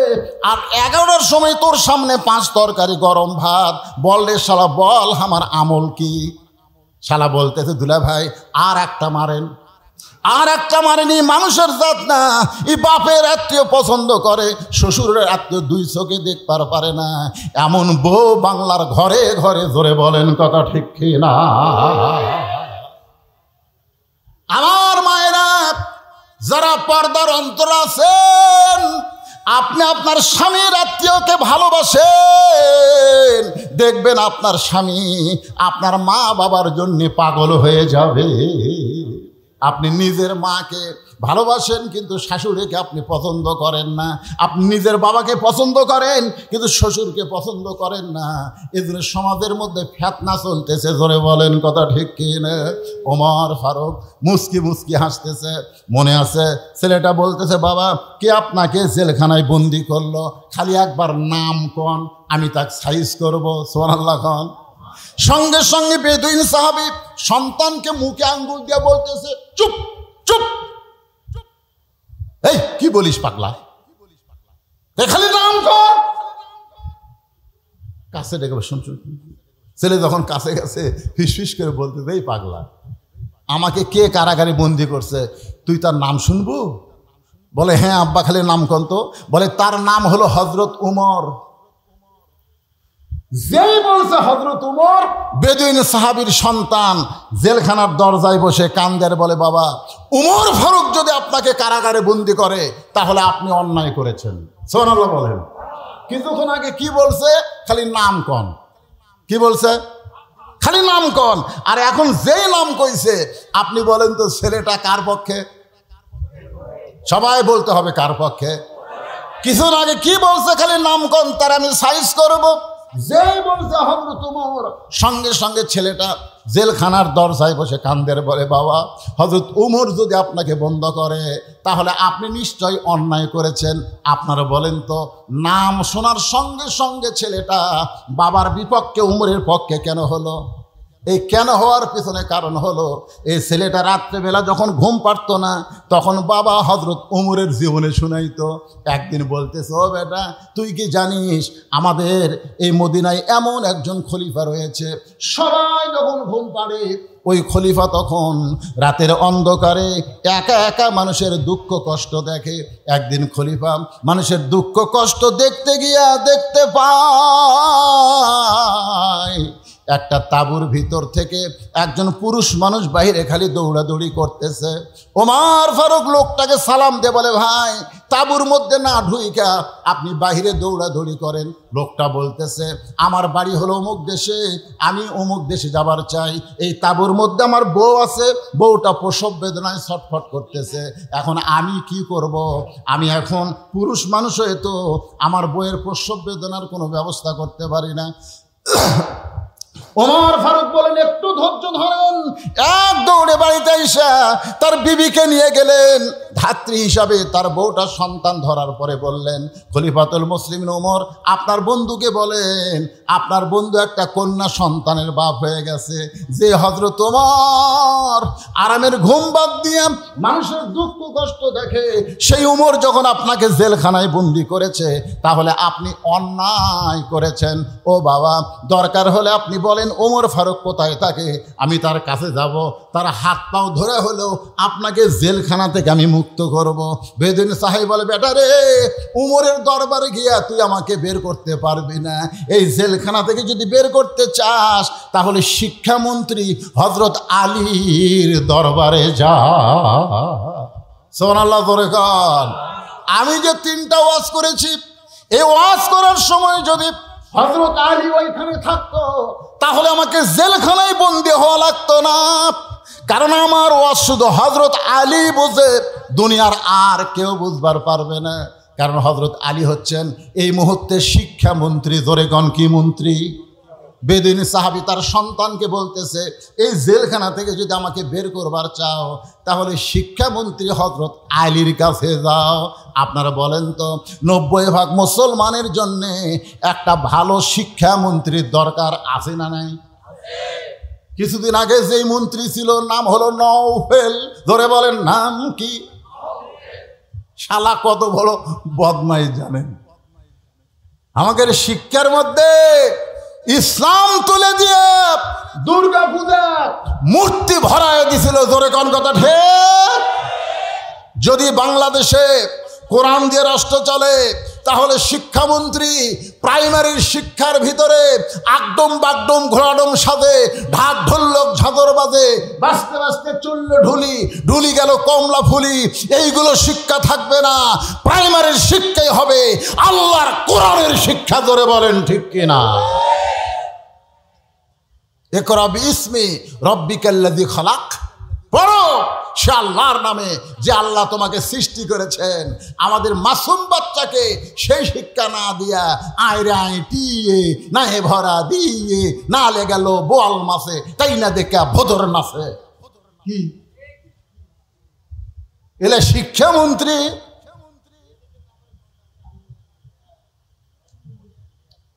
আর 11টার সময় তোর সামনে 5 তরকারি গরম ভাত। বল রে শালা, বল আমার আমল কি? শালা বলতেছে, দুলা ভাই আর একটা মারেন। আর একটা মারেনি, মানুষের জাত না। এই বাপের আত্মীয় পছন্দ করে, শ্বশুরের আত্মীয় 2 চোখে দেখবার পারে না। এমন বউ বাংলার ঘরে ঘরে, জোরে বলেন কথা ঠিক কি না? আমার মায়েরা যারা পর্দার অন্তর আছেন, আপনি আপনার স্বামীর আত্মীয়কে ভালোবাসেন, দেখবেন আপনার স্বামী আপনার মা বাবার জন্য পাগল হয়ে যাবে। আপনি নিজের মাকে ভালোবাসেন কিন্তু শাশুড়িকে আপনি পছন্দ করেন না। আপনি নিজের বাবাকে পছন্দ করেন কিন্তু শ্বশুরকে পছন্দ করেন না। এই জন্য সমাজের মধ্যে ফেতনা চলতেছে। জোরে বলেন কথা ঠিক কি না? ওমর ফারুক মুস্কি মুস্কি হাসতেছে। মনে আছে ছেলেটা বলতেছে, বাবা কে আপনাকে জেলখানায় বন্দি করলো? খালি একবার নাম কন, আমি তাকে সাইজ করবো। সুবহানাল্লাহ খান। সঙ্গে সঙ্গে বেদুইন সাহাবী সন্তানকে মুখে আঙ্গুল দিয়ে বলতেছে, চুপ চুপ। এই কি বলিস পাগলা, খালি নাম কর। কাছে ডেকে শুন, ছেলে যখন কাছে গেছে ফিসফিস করে বলতে, এই পাগলা, আমাকে কে কারাগারে বন্দি করছে, তুই তার নাম শুনবো? বলে, হ্যাঁ আব্বা, খালি নাম কোন তো? বলে, তার নাম হলো হযরত উমর। যেই বলছে হযরত উমর, বেদুইন সাহাবীর সন্তান জেলখানার দরজায় বসে কান্দের, বলে, বাবা, উমর ফারুক যদি আপনাকে কারাগারে বন্দি করে তাহলে আপনি অন্যায় করেছেন। সুবহানাল্লাহ বলেন। কিছুক্ষণ আগে কি বলছে? খালি নাম কন। কি বলছে? খালি নাম কন। আর এখন যেই নাম কইছে, আপনি বলেন তো ছেলেটা কার পক্ষে? সবাই বলতে হবে কার পক্ষে। কিছুক্ষণ আগে কি বলছে? খালি নাম কন, তার আমি সাইজ করব। যেই বলছে হযরত উমর, সঙ্গে সঙ্গে ছেলেটা জেলখানার দরজায় বসে কান্দের, বলে, বাবা, হযরত উমর যদি আপনাকে বন্ধ করে তাহলে আপনি নিশ্চয়ই অন্যায় করেছেন। আপনারা বলেন তো, নাম শোনার সঙ্গে সঙ্গে ছেলেটা বাবার বিপক্ষে উমরের পক্ষে কেন হলো? এই কেন হওয়ার পিছনে কারণ হলো, এই ছেলেটা রাত্রেবেলা যখন ঘুম পারত না, তখন বাবা হযরত উমরের জীবনে শুনাইতো। একদিন বলতেছে, ও বেটা, তুই কি জানিস আমাদের এই মদিনায় এমন একজন খলিফা রয়েছে, সবাই যখন ঘুম পাড়ে ওই খলিফা তখন রাতের অন্ধকারে একা একা মানুষের দুঃখ কষ্ট দেখে। একদিন খলিফা মানুষের দুঃখ কষ্ট দেখতে গিয়া দেখতে পায় একটা তাঁবুর ভিতর থেকে একজন পুরুষ মানুষ বাইরে খালি দৌড়াদৌড়ি করতেছে। ওমর ফারুক লোকটাকে সালাম দিয়ে বলে, ভাই, তাঁবুর মধ্যে না ঢুইকা আপনি বাইরে দৌড়াদৌড়ি করেন। লোকটা বলতেছে, আমার বাড়ি হলো অমুক দেশে, আমি অমুক দেশে যাবার চাই। এই তাঁবুর মধ্যে আমার বউ আছে, বউটা প্রসব বেদনায় ছটফট করতেছে। এখন আমি কি করব? আমি এখন পুরুষ মানুষ হয়ে তো আমার বউয়ের প্রসব বেদনার কোনো ব্যবস্থা করতে পারি না। ওমর ফারুক বলেন, একটু ধৈর্য ধরেন। এক দৌড়ে বাড়িতে এসে তার বিবিকে নিয়ে গেলেন। ধাত্রী হিসাবে তার বউটার সন্তান ধরার পরে বললেন, খলিফাতুল মুসলিমিন ওমর, আপনার বন্ধুকে বলেন আপনার বন্ধু একটা কন্যা সন্তানের বাপ হয়ে গেছে। যে হযরত ওমর আরামের ঘুম বাদ দিয়ে মানুষের দুঃখ কষ্ট দেখে, সেই ওমর যখন আপনাকে জেলখানায় বন্দি করেছে, তাহলে আপনি অন্যায় করেছেন। ও বাবা, দরকার হলে আপনি বলেন ওমর ফারুক কোথায় থাকে, আমি তার কাছে যাব, তার হাত পাও ধরে হলেও আপনাকে জেলখানা থেকে আমি মুক্ত করব। বেদুইন সাহেব বলে, বেটা রে, উমরের দরবারে গিয়া তুই আমাকে বের করতে পারবি না। এই জেলখানা থেকে যদি বের করতে চাস তাহলে শিক্ষামন্ত্রী হযরত আলীর দরবারে যা। সুবহানাল্লাহ জোরে কর। আমি যে 3টা ওয়াজ করেছি, এই ওয়াজ করার সময় যদি হযরত আলী ওইখানে থাকতো তাহলে আমাকে জেলখানায় বন্দী হওয়া লাগতো না। কারণ আমার ওয়াজ শুধু হযরত আলী বোঝে, দুনিয়ার আর কেউ বুঝবার পারবে না। কারণ হযরত আলী হচ্ছেন এই মুহূর্তে শিক্ষামন্ত্রী। জোরে কোন কি মন্ত্রী? বেদুইন সাহাবী তার সন্তানকে বলতেছে, এই জেলখানা থেকে যদি আমাকে বের করবার চাও তাহলে শিক্ষামন্ত্রী হযরত আলীর কাছে যাও। আপনারা বলেন তো, 90% মুসলমানের জন্য একটা ভালো শিক্ষামন্ত্রীর দরকার আছে না নাই? কিছুদিন আগে যেই মন্ত্রী ছিল নাম হলো নওফেল। ধরে বলেন নাম কি? শালা কত বড় বদমাইশ জানেন? আমাদের শিক্ষার মধ্যে ইসলাম তুলে দিয়ে দুর্গা পূজা মূর্তি ভরায় দিছিল। জোরে কোন কথা ঠিক? যদি বাংলাদেশে কোরআন দিয়ে রাষ্ট্র চলে তাহলে শিক্ষামন্ত্রী প্রাইমারির শিক্ষার ভিতরে আগডম বাগডম ঘোড়াডম সাজে, ঢাক ঢোলক ঝাঁঝর বাজে, বাজতে বাজতে চলল ঢুলি, ঢুলি গেল কমলা ফুলি, এইগুলো শিক্ষা থাকবে না। প্রাইমারির শিক্ষাই হবে আল্লাহর কোরআনের শিক্ষা। ধরে বলেন ঠিক কিনা? ইকরা বিইসমি রাব্বিকাল্লাযী খালাক, পড়ো সে আল্লাহর নামে যে আল্লাহ তোমাকে সৃষ্টি করেছেন। আমাদের মাসুম বাচ্চাকে সেই শিক্ষা না দিয়া আয়রে আইটিয়ে না হে ভরা দিয়ে না লে গেল বোয়াল মাসে তাই না দেখা ভদর নাচে। কি এলে শিক্ষামন্ত্রী?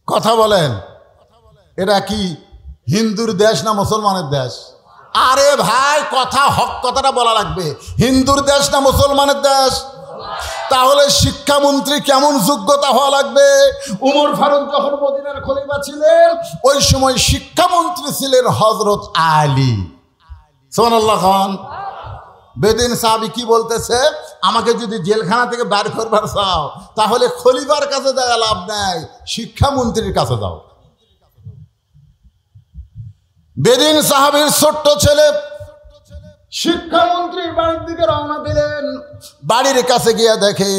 কথা বলেন, এটা কি হিন্দুর দেশ না মুসলমানের দেশ? আরে ভাই, কথা হক কথাটা বলা লাগবে। হিন্দুর দেশ না মুসলমানের দেশ? তাহলে শিক্ষামন্ত্রী কেমন যোগ্যতা হওয়া লাগবে? উমর ফারুক যখন মদিনার খলিফা ছিলেন ওই সময় শিক্ষামন্ত্রী ছিলেন হযরত আলী। সুবহানাল্লাহ খান। বেদিন সাহাবী কি বলতেছে, আমাকে যদি জেলখানা থেকে বের করবার চাও তাহলে খলিফার কাছে যাওয়া লাভ নাই, শিক্ষামন্ত্রীর কাছে যাও। বেদিন সাহাবীর ছোট্ট ছেলে শিক্ষামন্ত্রীর বাড়ির দিকে রওনা দিলেন। বাড়ির কাছে গিয়ে দেখে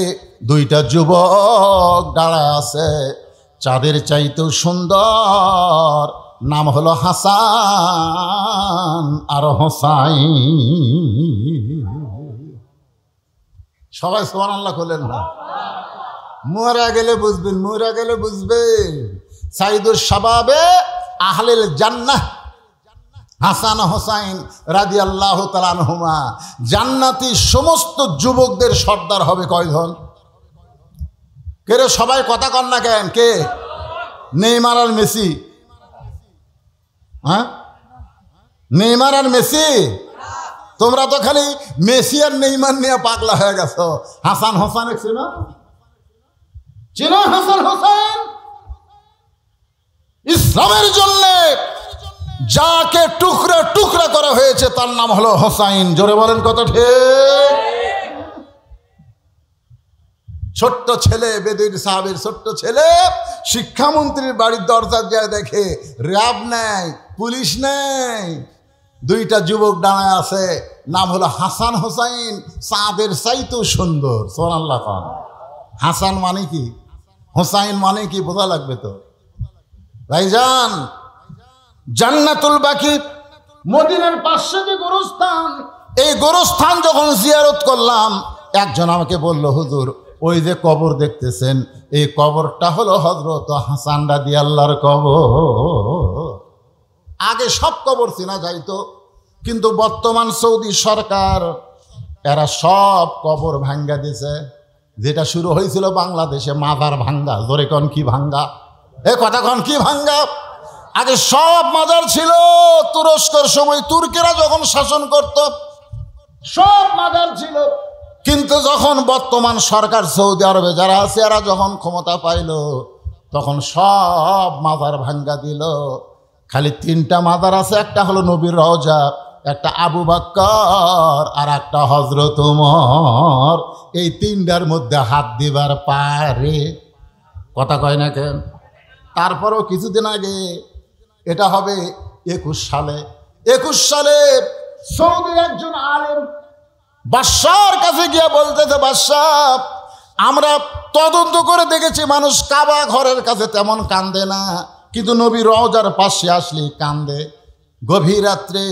দুইটা যুবক দাঁড়ায় আছে, চাঁদের চাইতেও সুন্দর, নাম হলো হাসান আর হোসাইন। সবাই সুবহানাল্লাহ বলেন না? মরা গেলে বুঝবেন, মরা গেলে বুঝবেন। সাইদুল শাবাবে আহলিল জান্নাহ হাসান হোসাইন রাদিয়াল্লাহু তাআলা আনহুমা, জান্নাতি সমস্ত যুবকদের সর্দার হবে কয়জন? কে রে, সবাই কথা কন না কেন? কে? নেইমার আর মেসি? হ্যাঁ, নেইমার আর মেসি? তোমরা তো খালি মেসি আর নেইমার নিয়ে পাগলা হয়ে গেছো। হাসান হোসেন চিনো? চিনো হাসান হোসেন? ইসলামের জন্য যাকে টুকরা টুকরা করা হয়েছে তার নাম হলো হোসাইন। জোরে বলেন কত ঠিক? ছোট্ট ছেলে, বেদুইন সাহাবীর ছোট্ট ছেলে শিক্ষামন্ত্রীর বাড়ির দরজা যায় দেখে র্যাব নেই, পুলিশ নেই, দুইটা যুবক দাঁড়ায় আছে, নাম হলো হাসান হোসাইন, চাঁদের চাইতেও সুন্দর। সুবহানাল্লাহ খান। হাসান মানে কি, হোসাইন মানে কি বোঝা লাগবে তো ভাইজান। জান্নাতুল বাকি মদিনার পাশে যে গোরস্থান, এই গোরস্থান যখন জিয়ারত করলাম একজন আমাকে বলল, হুজুর ওই যে কবর দেখতেছেন এই কবরটা হলো হযরত হাসান রাদিয়াল্লাহর কবর। আগে সব কবর চেনা যাইতো, কিন্তু বর্তমান সৌদি সরকার এরা সব কবর ভাঙ্গা দিছে। যেটা শুরু হয়েছিল বাংলাদেশে মাজার ভাঙ্গা, জোরে কন কি ভাঙ্গা? এ কথা কন কি ভাঙ্গা? আগে সব মাজার ছিল। তুরস্কের সময় তুর্কিরা যখন শাসন করত সব মাজার ছিল, কিন্তু যখন বর্তমান সরকার সৌদি আরবে যারা আছে এরা যখন ক্ষমতা পাইল তখন সব মাজার ভাঙ্গা দিল। খালি তিনটা মাজার আছে, একটা হলো নবীর রওজা, একটা আবু বকর আর একটা হযরত ওমর। এই তিনটার মধ্যে হাত দিবার পারে, কথা কয় না কেন? তারপরেও কিছুদিন আগে, এটা হবে 21 সালে সৌদির একজন আলেম বাদশার কাছে গিয়ে বলতেছে, বাদশাহ আমরা তদন্ত করে দেখেছি মানুষ কাবা ঘরের কাছে তেমন কান্দে না, কিন্তু নবী রওজার পাশে আসলে কান্দে। গভীর রাত্রে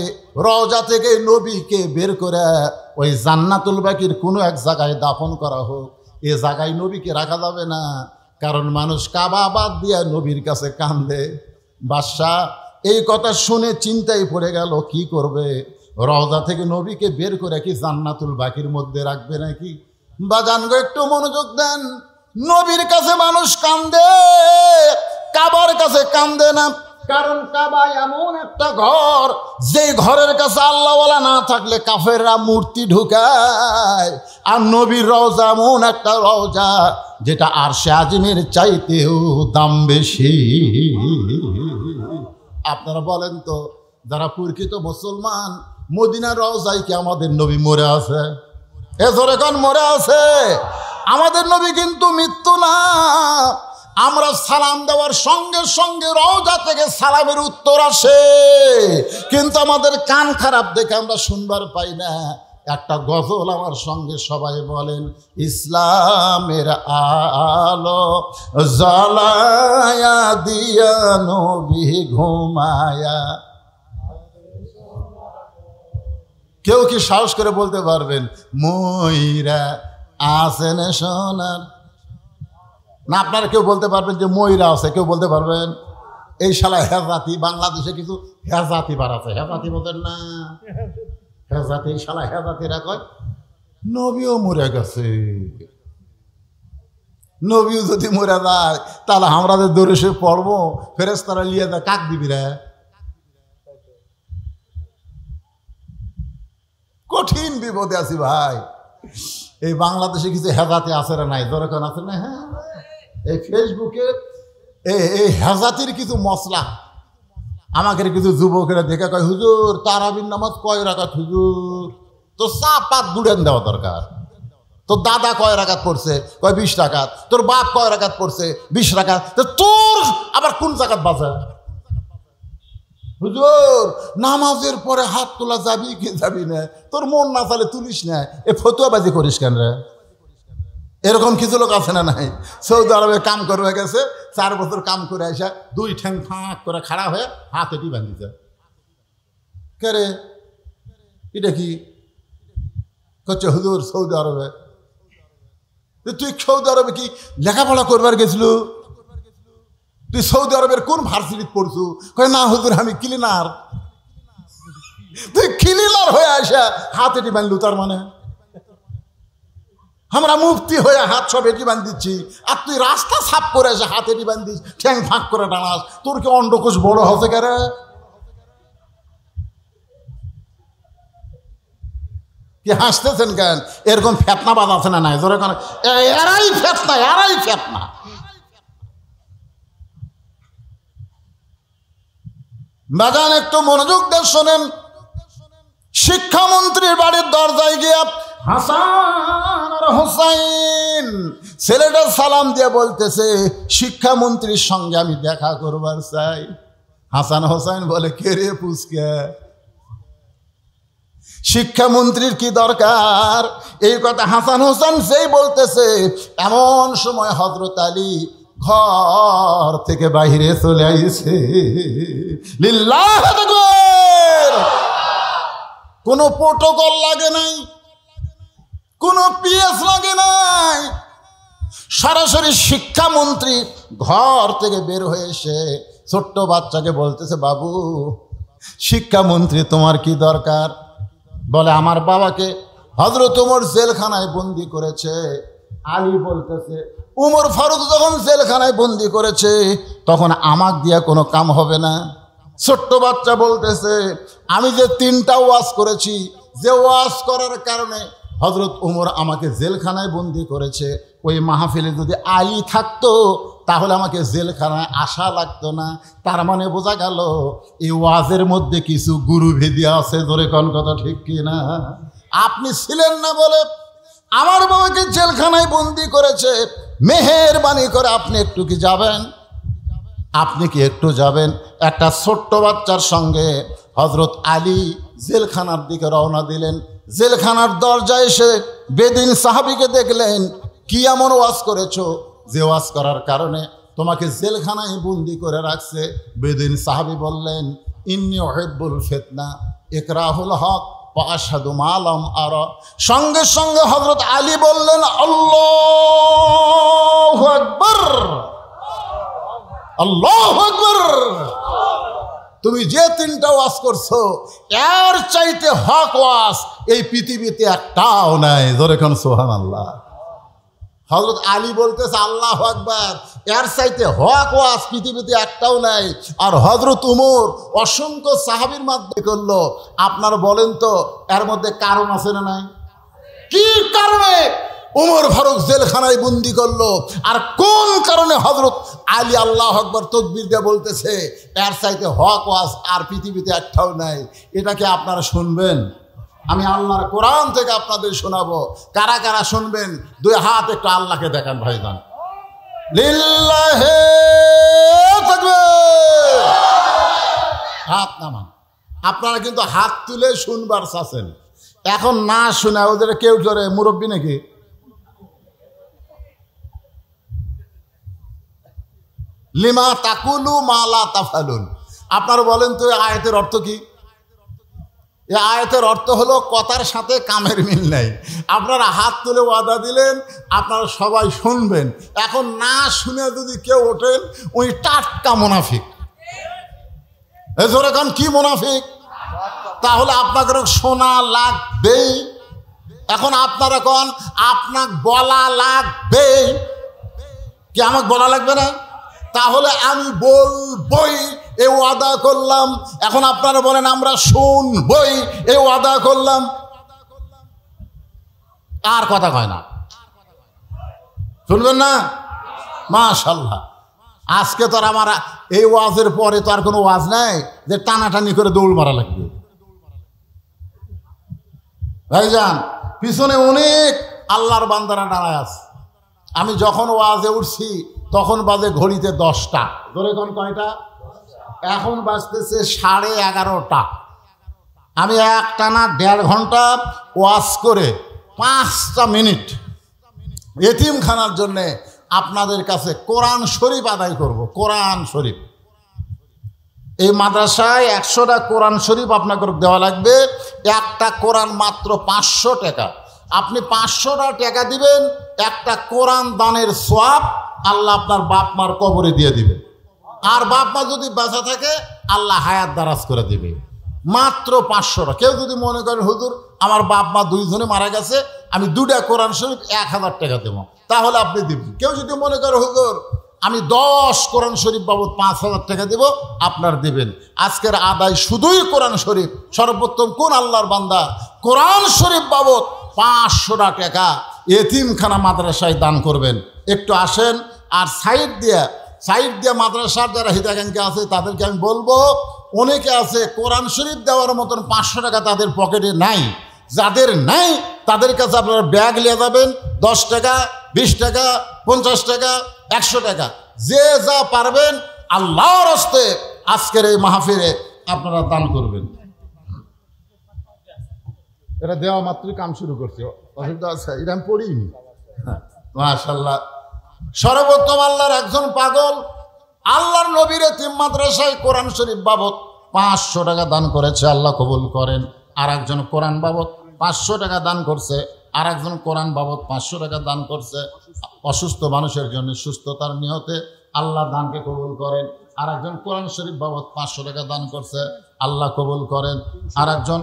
রওজা থেকে নবীকে বের করে ওই জান্নাতুল বাকির কোনো এক জায়গায় দাফন করা হোক। এ জায়গায় নবীকে রাখা যাবে না, কারণ মানুষ কাবা বাদ দিয়ে নবীর কাছে কান্দে। বাদশাহ এই কথা শুনে চিন্তায় পড়ে গেল, কি করবে? রওজা থেকে নবীকে বের করে কি জান্নাতুল বাকির মধ্যে রাখবে নাকি? বাজান গো একটু মনোযোগ দেন, নবীর কাছে মানুষ কান্দে, কাবার কাছে কান্দে না। কারণ কাবা এমন একটা ঘর যে ঘরের কাছে আল্লাহওয়ালা না থাকলে কাফেররা মূর্তি ঢুকায়। আর নবীর রওজা এমন একটা রওজা যেটা আরশে আজিমের চাইতেও দাম বেশি। আপনারা বলেন তো, যারা প্রকৃত মুসলমান, মদিনার রওজায় কি আমাদের নবী মরে আছে? এ ধরে কোন মরে আছে? আমাদের নবী কিন্তু মৃত্যু না। আমরা সালাম দেওয়ার সঙ্গে সঙ্গে রওজা থেকে সালামের উত্তর আসে, কিন্তু আমাদের কান খারাপ দেখে আমরা শুনবার পাই না। একটা গজল আমার সঙ্গে সবাই বলেন, ইসলামের আলো জ্বালায়া দিয়া নবী ঘুমায়া। কেউ কি সাহস করে বলতে পারবেন ময়রা আসেন সোনার? না, আপনারা কেউ বলতে পারবেন যে ময়রা আছে? কেউ বলতে পারবেন? এই শালা হেজাতি, বাংলাদেশে কিছু হেজাতি বার আছে, হেজাতি বলতেন না, হেজাতি, এই শালা হেজাতিরা কয় নবীও মরে গেছে। নবীও যদি মরে যায় তাহলে আমরা যে দরুশে পড়বো ফেরেশতারা লিয়ে যায়, কাক দিবি রে? কঠিন বিপদে আছি ভাই। এই বাংলাদেশে কিছু হেজাতি আছে না নাই, দরকার আছে না? হ্যাঁ, এই ফেসবুকে এই হেজাতির কিছু মশলা আমাকে কিছু যুবকেরা দেখে কয়, হুজুর তারাবির নামাজ কয় রাকাত হুজুর? তো চাপাত গুড়েন দেওয়া দরকার। তোর দাদা কয় রাকাত পড়ছে? কয় 20 রাকাত। তোর বাপ কয় রাকাত পড়ছে? 20 রাকাত। তো তোর আবার কোন জাকাত বাজে? হুজুর নামাজের পরে হাত তোলা যাবি কি যাবি না? তোর মন না চালে তুলিস না, এ ফতুয়াবাজি করিস কেন রে? এরকম কিছু লোক আছে না নাই? সৌদি আরবে কাম করবে গেছে, 4 বছর কাম করে আসা 2 ঠ্যাং ফাঁক করে খাড়া হয়ে হাত এটি বাঁধিছে। কে রে এটা কি করছে? হুজুর সৌদি আরবে। তুই সৌদি আরবে কি লেখাপড়া করবার গেছিল? তুই সৌদি আরবের কোন ভার্সিটি পড়ছু? কয় না হুজুর আমি ক্লিনার। তুই ক্লিনার হয়ে আসা হাত এটি বাঁধলু, তার মানে আমরা মুফতি হয়ে হাত সব এটি বাঁধিচ্ছি, আর তুই রাস্তা সাফ করে আসে হাত এটি বাঁধিস, ঠ্যাং ফাঁক করে দাঁড়াস। তোর কি অন্ডকোষ বড় হচ্ছে কেন? কি হাসতেছেন কেন? এরকম ফেতনাবাজ আছে না নাই? জোরে কেন? এরাই ফেতনা, এরাই ফেতনা। বাজান একটু মনোযোগ দিয়ে শোনেন। শিক্ষামন্ত্রীর বাড়ির দরজায় গিয়ে হাসান আর হোসাইন ছেলেটা সালাম দিয়ে বলতেছে, শিক্ষামন্ত্রীর সঙ্গে আমি দেখা করবার চাই। হাসান হোসাইন বলে, কে রে পুচকে, শিক্ষামন্ত্রীর কি দরকার? এই কথা হাসান হোসেন সেই বলতেছে, এমন সময় হযরত আলী ঘর থেকে বাইরে চলে আইছে। লিল্লাহ আকবার। কোনো প্রোটোকল লাগে নাই, কোনো পিএস লাগে নাই, সরাসরি শিক্ষামন্ত্রী ঘর থেকে বের হয়ে এসে ছোট্ট বাচ্চাকে বলতেছে, বাবু শিক্ষামন্ত্রী তোমার কি দরকার? বলে, আমার বাবাকে হযরত ওমর জেলখানায় বন্দি করেছে। আলী বলতেছে, উমর ফারুক যখন জেলখানায় বন্দি করেছে তখন আমাক দিয়া কোনো কাম হবে না। ছোট্ট বাচ্চা বলতেছে, আমি যে 3টা ওয়াজ করেছি, যে ওয়াজ করার কারণে হযরত ওমর আমাকে জেলখানায় বন্দি করেছে, ওই মাহফিলে যদি আলী থাকতো তাহলে আমাকে জেলখানায় আসা লাগতো না। তার মানে বোঝা গেল এই ওয়াজের মধ্যে কিছু গুরুভেদি আছে। ধরে কোন কথা ঠিক কিনা? আপনি ছিলেন না বলে আমার বাবাকে জেলখানায় বন্দি করেছে, মেহেরবানি করে আপনি একটু কি যাবেন? আপনি কি একটু যাবেন? একটা ছোট্ট বাচ্চার সঙ্গে হযরত আলী জেলখানার দিকে রওনা দিলেন। জেলখানার দরজায় এসে বেদিন সাহাবীকে দেখলেন, কি এমন ওয়াজ করেছো যে ওয়াজ করার কারণে তোমাকে জেলখানায় বন্দি করে রাখছে? বেদিন সাহাবী বললেন, ইন্নী উহিব্বুল ফিতনা ইকরাহুল হক ওয়া আশহাদু মা লাম আরা। সঙ্গে সঙ্গে হযরত আলী বললেন, আল্লাহু আকবার, আল্লাহু আকবার। তুমি যে 3টা ওয়াজ করছো এর চাইতে হক ওয়াজ এই পৃথিবীতে একটাও নাই। জোরে কোন সুবহানাল্লাহ। হযরত আলী বলতেছে, আল্লাহু আকবার, এর চাইতে হক ওয়াজ পৃথিবীতে একটাও নাই। আর হযরত উমর অসংখ্য সাহাবীর মাধ্যমে করলো। আপনারা বলেন তো এর মধ্যে কারণ আছে না নাই? কি কারণে উমর ফারুক জেলখানায় বন্দি করলো, আর কোন কারণে হযরত আলী আল্লাহু আকবার তাকবীর দিয়ে বলতেছে এর চাইতে হক ওয়াজ আর পৃথিবীতে একটাও নাই? এটাকে আপনারা শুনবেন? আমি আল্লাহর কোরআন থেকে আপনাদের শোনাবো। কারা কারা শুনবেন? 2 হাত একটু আল্লাহকে দেখান ভাইজান। লিল্লাহি তাকবীর। হাত নামান। আপনারা কিন্তু হাত তুলে শুনবার চাচ্ছেন, এখন না শুনে ওদের কেউ ধরে মুরব্বী নাকি? লিমা তাকুলু মা লা তাফালুন। আপনারা বলেন তো এই আয়াতের অর্থ কি? এই আয়াতের অর্থ হলো কথার সাথে কামের মিল নাই। আপনারা হাত তুলে ওয়াদা দিলেন আপনারা সবাই শুনবেন, এখন না শুনে যদি কেউ ওঠেন ওই টাটকা মুনাফিক। এই জোরে কোন কি মুনাফিক? তাহলে আপনাকে শোনা লাগবে। এখন আপনারা কোন আপনাকে বলা লাগবে কি? আমাকে বলা লাগবে না? তাহলে আমি বলবই এ ওয়াদা করলাম। এখন আপনারা বলেন আমরা শুনবই এ ওয়াদা করলাম। আর কথা কয় না, শুনবেন না? মাশাআল্লাহ। আজকে তো আর আমার এই ওয়াজের পরে তো আর কোনো ওয়াজ নাই যে টানাটানি করে দৌড় মারা লাগবে। ভাইজান, পিছনে অনেক আল্লাহর বান্দারা দাঁড়ায় আছে। আমি যখন ওয়াজে উঠছি তখন বাজে ঘড়িতে 10টা, ধরে কোন কয়টা? এখন বাজতেছে 11:30। আমি একটানা 1.5 ঘন্টা ওয়াজ করে 5টা মিনিট এতিমখানার জন্যে আপনাদের কাছে কোরআন শরীফ আদায় করব। কোরআন শরীফ, এই মাদ্রাসায় 100টা কোরআন শরীফ আপনাকে দেওয়া লাগবে। একটা কোরআন মাত্র 500 টাকা। আপনি 500টা টাকা দিবেন, একটা কোরআন দানের সওয়াব আল্লাহ আপনার বাপ মার কবরে দিয়ে দিবে। আর বাপ মা যদি বেঁচে থাকে আল্লাহ হায়াত দারাজ করে দিবে। মাত্র 500 টাকা। কেউ যদি মনে করেন হুজুর আমার বাপ মা 2 জনে মারা গেছে, আমি 2টা কোরআন শরীফ 1000 টাকা দেবো, তাহলে আপনি দিবেন। কেউ যদি মনে করে হুজুর আমি 10 কোরআন শরীফ বাবদ 5000 টাকা দেব, আপনার দিবেন। আজকের আদায় শুধুই কোরআন শরীফ। সর্বোত্তম কোন আল্লাহর বান্দা কোরআন শরীফ বাবদ 500 টাকা এতিমখানা মাদ্রাসায় দান করবেন। একটু আসেন। আর সাইড দিয়ে মাদ্রাসার যারা হিতাকাঙ্ক্ষী আছে তাদেরকে আমি বলবো, অনেকে আছে কোরআন শরীফ দেওয়ার মতন 500 টাকা তাদের পকেটে নাই। যাদের নাই তাদের কাছে আপনারা ব্যাগ নিয়ে যাবেন, 10 টাকা, 20 টাকা, 50 টাকা, 100 টাকা, যে যা পারবেন আল্লাহর হস্তে আজকের এই মাহফিলে আপনারা দান করবেন। এটা দেওয়া মাত্রই কাম শুরু করছে, অসুবিধা আছে? এটা আমি পড়িনি। মাশাআল্লাহ। সর্বোত্তম আল্লাহর একজন পাগল আল্লাহর নবীর এতিম মাদ্রাসায় কোরআন শরীফ বাবদ 500 টাকা দান করেছে, আল্লাহ কবুল করেন। আর একজন কোরআন বাবদ 500 টাকা দান করছে, আর একজন কোরআন বাবদ 500 টাকা দান করছে অসুস্থ মানুষের জন্য সুস্থতার নিয়তে, আল্লাহ দানকে কবুল করেন। আর একজন কোরআন শরীফ বাবদ 500 টাকা দান করছে, আল্লাহ কবুল করেন। আর একজন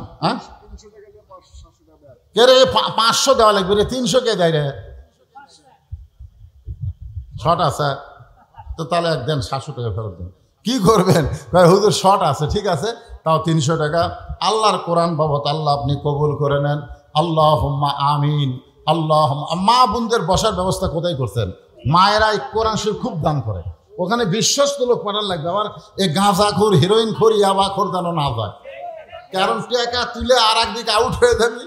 কে রে 500 দেওয়া লাগবে রে, 300 কে দেয় রে? শর্ট আছে তো তাহলে একদিন 700 টাকা ফেরত দেন। কি করবেন? হুজুর শর্ট আছে, ঠিক আছে, তাও 300 টাকা আল্লাহর কোরআন বাবদ আল্লাহ আপনি কবুল করে নেন। আল্লাহুম্মা আমিন। মা বোনদের বসার ব্যবস্থা কোথায় করছেন? মায়েরা এই কোরআন শরীফ খুব দান করে, ওখানে বিশ্বস্ত লোক পাঠান লাগবে। আবার এই গাঁজাখোর, হিরোইন খোর, ইয়াবাখোর যেন না যায়, কারণ টাকা তুলে আর একদিকে আউট হয়ে যাবি।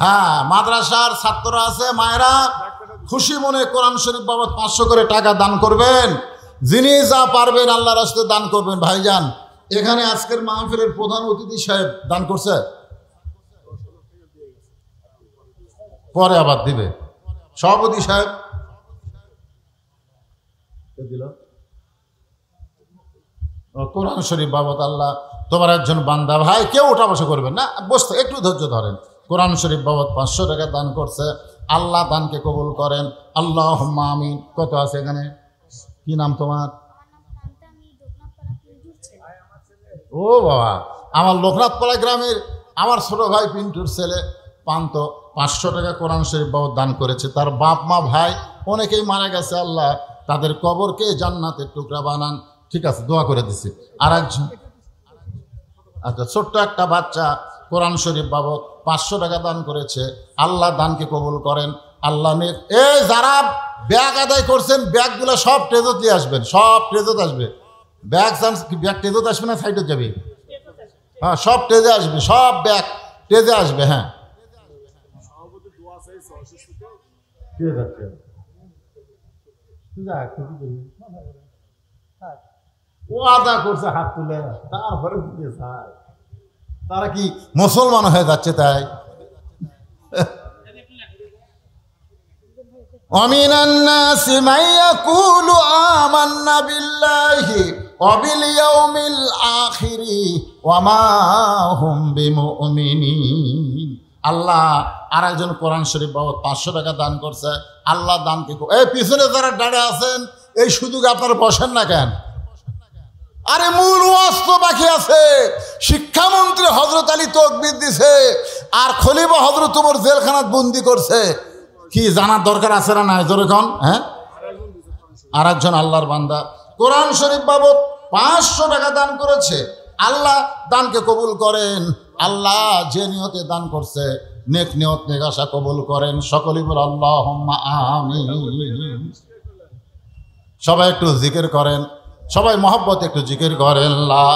হ্যাঁ, মাদ্রাসার ছাত্ররা আছে, মায়েরা খুশি মনে কোরআন শরীফ বাবদ 500 করে টাকা দান করবেন। যিনি যা পারবেন আল্লাহর রাস্তে দান করবেন। ভাইজান, এখানে আজকের মাহফিলের প্রধান অতিথি সাহেব দান করছে, পরে আবার দিবে। সভাপতি সাহেব কোরআন শরীফ বাবদ আল্লাহ তোমার একজন বান্দা, ভাই কেউ ওঠা বসা করবেন না, বসতে একটু ধৈর্য ধরেন। কোরআন শরীফ বাবদ 500 টাকা দান করছে, আল্লাহ দানকে কবুল করেন। আল্লাহুম্মা আমিন। কত আছে এখানে? কি নাম তোমার? ও বাবা, আমার লোকনাথপাড়া গ্রামের আমার ছোট ভাই পিন্টুর ছেলে পান্ত 500 টাকা কোরআন শরীফ বাবদ দান করেছে। তার বাপ মা ভাই অনেকেই মারা গেছে, আল্লাহ তাদের কবরকে জান্নাতের টুকরা বানান। ঠিক আছে, দোয়া করে দিছি। আর একজন, আচ্ছা, ছোট্ট একটা বাচ্চা কোরআন শরীফ বাবদ 500 টাকা দান করেছে, আল্লাহ দানকে কবুল করেন। আল্লাহ এই যারা ব্যাগ আদায় করছেন ব্যাগগুলো সব ট্রেজত নিয়ে আসবেন, সব ট্রেজত আসবে। ব্যাগ ট্রেজত আসবে না সাইডে যাবে? হ্যাঁ, সব ট্রেজে আসবে, সব ব্যাগ ট্রেজে আসবে। হ্যাঁ, ও আদা করছে হাত তুলে, তারপরে তারা কি মুসলমান হয়ে যাচ্ছে? তাই ওয়ামিনান নাসি মান ইয়াকুলু আমান্না বিল্লাহি ওয়া বিল ইয়াউমিল আখিরি ওয়া মা হুম বিমুমিনিন। আল্লাহ আর একজন কোরআন শরীফ বাবদ 500 টাকা দান করছে, আল্লাহ দানকে। এই পিছনে যারা দাঁড়িয়ে আছেন এই সুযোগে আপনারা বসেন না কেন? আরে মূল ওয়াজ তো বাকি আছে। শিক্ষামন্ত্রী হযরত আলী তাকবীর দিছে, আর খলিফা হযরত ওমর জেলখানাত বন্দি করছে। কি জানার দরকার আছে না নাই? যেরকম হ্যাঁ, আর একজন আল্লাহর বান্দা কোরআন শরীফ বাবদ 500 টাকা দান করেছে, আল্লাহ দানকে কবুল করেন। আল্লাহ যে নিয়তে দান করছে নেক নিয়ত নেক আশা কবুল করেন। সকলেই বল আল্লাহুম্মা আমিন। সবাই একটু জিকির করেন, সবাই মহব্বত একটু জিকির করেন। লা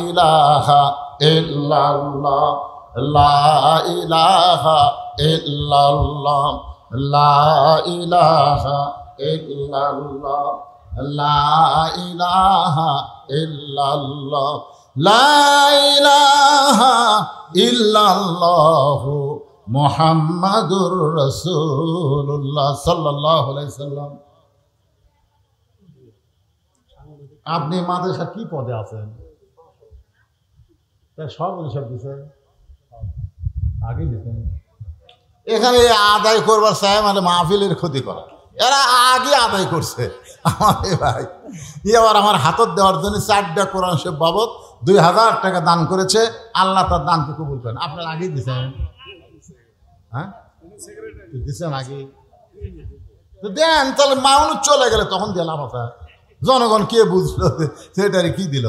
ইলাহা ইল্লাল্লাহ, লা ইলাহা ইল্লাল্লাহ, লা ইলাহা ইল্লাল্লাহ, লা ইলাহা ইল্লাল্লাহ, লা ইলাহা ইল্লাল্লাহু মুহাম্মাদুর রাসূলুল্লাহ সাল্লাল্লাহু আলাইহি সাল্লাম। আপনি মাদ্রাসা কি পদে আছেন? সব দিচ্ছেন, আগে দিচ্ছেন। এখানে আদায় করবার চায় মানে মাহফিলের ক্ষতি করা, এরা আগে আদায় করছে। আমার ভাই আবার আমার হাতত দেওয়ার জন্য 4টা কোরআন শরীফ বাবদ 2000 টাকা দান করেছে। আল্লাহ তার দানকে কবুল করেন। আপনার আগেই দিচ্ছেন? হ্যাঁ দিচ্ছেন আগে তো দেন, তাহলে মানুষ চলে গেলে তখন দিলাম কথা। জনগণ কে বুঝলো সেটারই কি দিল?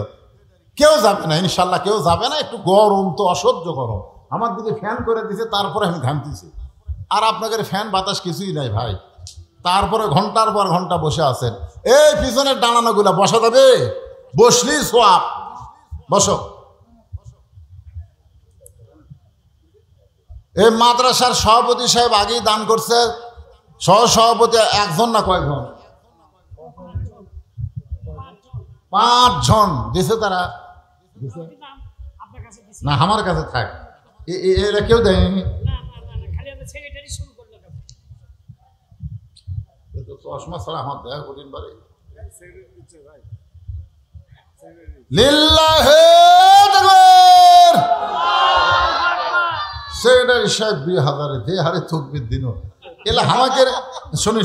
কেউ যাবে না ইনশাল্লাহ, কেউ যাবে না। একটু গরম তো, অসহ্য গরম। আমার দিকে ফ্যান করে দিছে, তারপরে আমি ঘামতেছি। আর আপনাদের ফ্যান বাতাস কিছুই নাই ভাই, তারপরে ঘন্টার পর ঘন্টা বসে আছেন। এই পিছনের ডানানোগুলা বসা যাবে? বসলি সোয়াব, বসো। এই মাদ্রাসার সভাপতি সাহেব আগেই দান করছে। সহসভাপতি একজন না কয়েকজন? 5 জন দিছে। তারা না আমার কাছে থাক, এরা কেউ দেয়নি। চশমা ছাড়া আমার দেখা কঠিন পারে। সেক্রেটারি সাহেব 2000 যে হারে তকবীর দিন। এলা আমাকে শুনি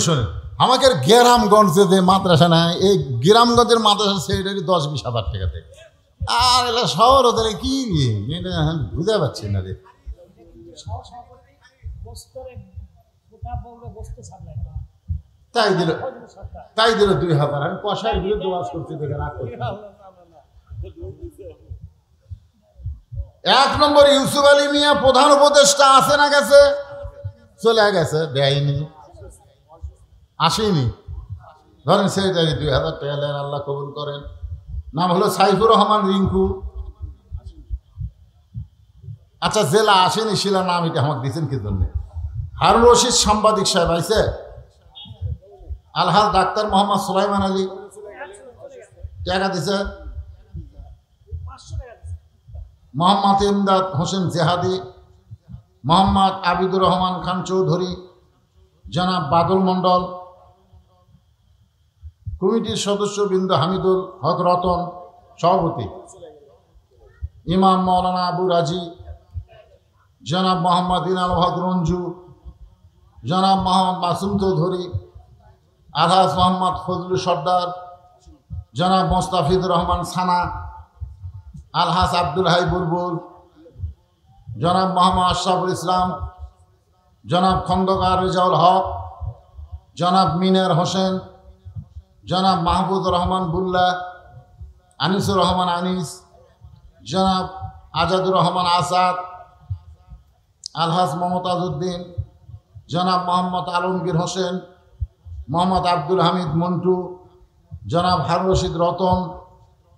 আমাকে গ্রামগঞ্জে যে মাদ্রাসা নাই, এই গ্রামগঞ্জের মাদ্রাসা সেক্রেটারি 10-20 হাজার টাকাতে। আর এলা শহর ওদের কি বুঝতে পারছি না রে। তাই দিল 2000। আমি কষার বিরুদ্ধে ওয়াজ করছি দেখে রাগ করছি। 1 নম্বর ইউসুফ আলী মিয়া প্রধান উপদেষ্টা আছে না গেছে? চলে গেছে, দেয়নি, আসেনি। ধরেন সেক্রেটারি 2000 টাকা দেন, আল্লাহ কবুল করেন। নাম হলো সাইফুর রহমান রিঙ্কু। আচ্ছা জেলা আসেনি, শিলা নাম এটা আমাকে দিচ্ছেন কি জন্য? হারুন রশিদ সাংবাদিক সাহেব আইছে। আলহাজ ডাক্তার মোহাম্মদ সুলাইমান আলী টাকা দিছে। মোহাম্মদ ইমদাদ হোসেন জেহাদি, মোহাম্মদ আবিদুর রহমান খান চৌধুরী, জনাব বাদল মণ্ডল, কমিটির সদস্যবৃন্দ হামিদুল হক রতন সভাপতি, ইমাম মৌলানা আবু রাজি, জনাব মোহাম্মদ ইনাল হক রঞ্জু, জনাব মোহাম্মদ মাসুম চৌধুরী, আলহাজ মোহাম্মদ ফজলুল সর্দার, জনাব মোস্তাফিজুর রহমান সানা, আলহাজ আব্দুল হাই বুলবুল, জনাব মোহাম্মদ আশরাফুল ইসলাম, জনাব খন্দকার রেজাউল হক, জনাব মিনার হোসেন, জনাব মাহবুবুর রহমান বুল্লা, আনিসুর রহমান আনিস, জনাব আজাদুর রহমান আসাদ, আলহাজ মমতাজ উদ্দিন, জনাব মোহাম্মদ আলমগীর হোসেন, মোহাম্মদ আব্দুল হামিদ মন্টু, জনাব হারুন রশিদ রতন,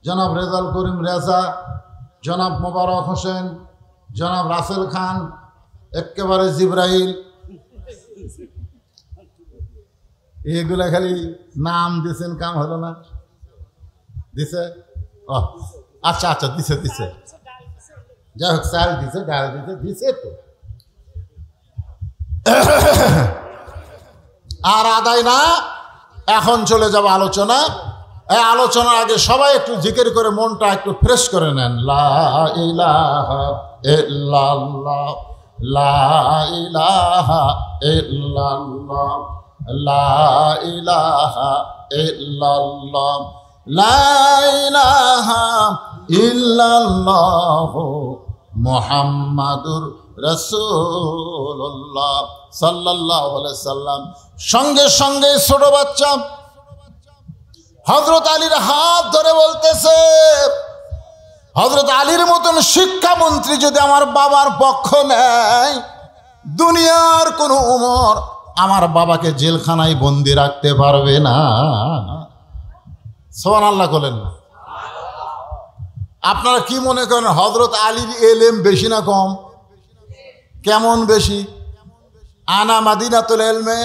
জনাব রেজাল করিম রেজা, জনাব মোবারক হোসেন, জনাব রাসেল খান, একেবারে জিব্রাইল। এগুলা খালি নাম দিয়েছেন, কাম হলো না। দিছে? ও আচ্ছা আচ্ছা, দিছে দিছে, যাই হোক, চাল দিছে, ডাল দিছে, দিছে তো। আর আদায় না, এখন চলে যাব আলোচনা। এই আলোচনার আগে সবাই একটু জিকির করে মনটা একটু ফ্রেশ করে নেন। লা ইলাহা ইল্লাল্লাহ, লা ইলাহা ইল্লাল্লাহ, লা ইলাহা ইল্লাল্লাহ, লা ইলাহা ইল্লাল্লাহ মুহাম্মাদুর রাসূলুল্লাহ সাল্লাল্লাহু আলাইহি সাল্লাম। সঙ্গে সঙ্গে ছোট বাচ্চা হযরত আলীর হাত ধরে বলতেছে, হযরত আলীর মতন শিক্ষামন্ত্রী যদি আমার বাবার পক্ষ নেয়, দুনিয়ার কোনো উমর আমার বাবাকে জেলখানায় বন্দি রাখতে পারবে না। সুবহানাল্লাহ বলেন না। আপনারা কি মনে করেন হযরত আলীর এলেম বেশি না কম? কেমন বেশি? আনা মাদিনাতুল ইলমে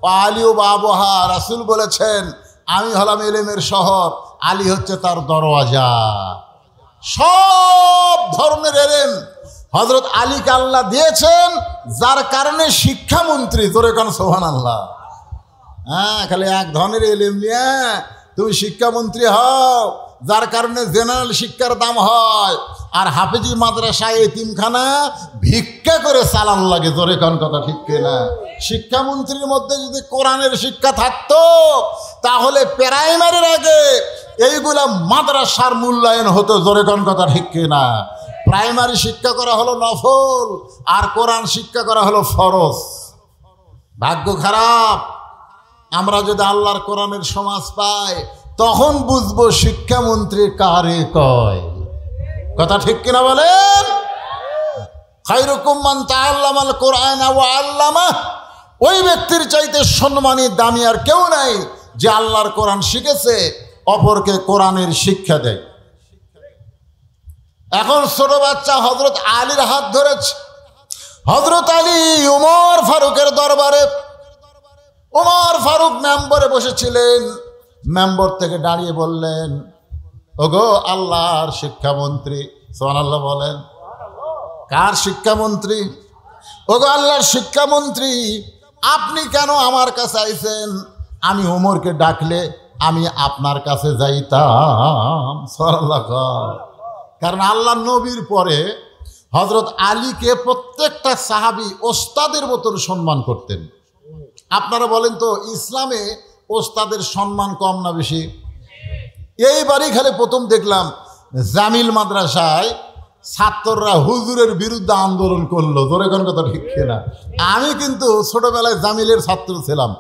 ওয়া আলী বাবুহা। রাসূল বলেছেন আমি হলাম এলেমের শহর, আলী হচ্ছে তার দরওয়াজা। সব ধরনের এলেম হযরত আলীকে আল্লাহ দিয়েছেন, যার কারণে শিক্ষামন্ত্রী। তোরে কোন সুবহানাল্লাহ। হ্যাঁ, খালি এক ধরনের এলেম নিয়ে তুমি শিক্ষামন্ত্রী হও, যার কারণে জেনারেল শিক্ষার দাম হয়, আর হাফেজি মাদ্রাসায় এতিমখানা ভিক্ষা করে চালান লাগে। তোরে কোন কথা ঠিক কিনা? শিক্ষামন্ত্রীর মধ্যে যদি কোরআনের শিক্ষা থাকতো, তাহলে প্রাইমারির আগে এইগুলা মাদ্রাসার মূল্যায়ন হতো। জোরে কোন কথা ঠিক কিনা? প্রাইমারি শিক্ষা করা হলো নফল, আর কোরআন শিক্ষা করা হলো ফরজ। ভাগ্য খারাপ, আমরা যদি আল্লাহর কোরআনের সমাজ পাই, তখন বুঝবো শিক্ষামন্ত্রী কারে কয়। কথা ঠিক কিনা বলেন? খায়রুকুম মান তাআল্লামাল কোরআন ওয়া আল্লামাহ। ওই ব্যক্তির চাইতে সম্মানী দামি আর কেউ নাই যে আল্লাহর কোরআন শিখেছে, অপরকে কোরআনের শিক্ষা দেয়। এখন ছোট বাচ্চা হযরত আলীর হাত ধরেছে। হযরত আলী উমর ফারুকের দরবারে, উমর ফারুক মেম্বরে বসেছিলেন। মেম্বর থেকে দাঁড়িয়ে বললেন, ওগো আল্লাহর শিক্ষামন্ত্রী। সুবহানাল্লাহ বলেন। কার শিক্ষামন্ত্রী? ওগো আল্লাহর শিক্ষামন্ত্রী, আপনি কেন আমার কাছে আইছেন? আমি উমরকে ডাকলে আমি আপনার কাছে যাইতাম। সুবহানাল্লাহ। কারণ আল্লাহ নবীর পরে হযরত আলীকে প্রত্যেকটা সাহাবী ওস্তাদের মতন সম্মান করতেন। আপনারা বলেন তো, ইসলামে ওস্তাদের সম্মান কম না বেশি? এইবারই খালি প্রথম দেখলাম জামিল মাদ্রাসায় ছাত্ররা হুজুরের বিরুদ্ধে আন্দোলন করলো। ধরে কোন কথা ঠিক না? আমি কিন্তু ছোটবেলায় জামিলের ছাত্র ছিলাম।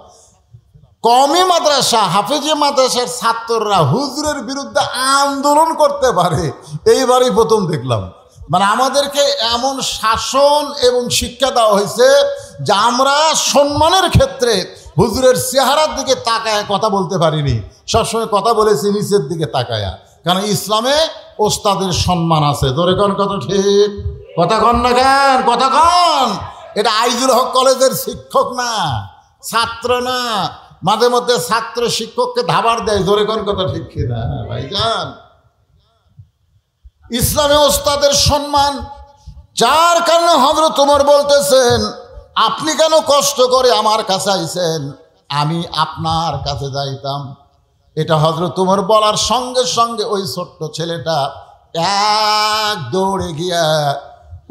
কওমি মাদ্রাসা, হাফেজি মাদ্রাসার ছাত্ররা হুজুরের বিরুদ্ধে আন্দোলন করতে পারে, এইবারই প্রথম দেখলাম। মানে আমাদেরকে এমন শাসন এবং শিক্ষা দেওয়া হয়েছে যে আমরা সম্মানের ক্ষেত্রে হুজুরের চেহারার দিকে তাকায় কথা বলতে পারিনি, সবসময় কথা বলেছি নিচের দিকে তাকায়া। কারণ ইসলামে ওস্তাদের সম্মান আছে। ধরে কোন কথা ঠিক? কথা কন না কেন? কথা কন। এটা আইজুল হক কলেজের শিক্ষক না, ছাত্র না। মাঝে মধ্যে ছাত্র শিক্ষককে ধাবার দেয়। ধরে কোন কথা ঠিক কিনা ভাইজান? ইসলামে ওস্তাদের সম্মান, যার কারণে হযরত ওমর বলতেছেন আপনি কেন কষ্ট করে আমার কাছে আইছেন, আমি আপনার কাছে যাইতাম। এটা হযরত ওমর বলার সঙ্গে সঙ্গে ওই ছোট্ট ছেলেটা এক দৌড়ে গিয়া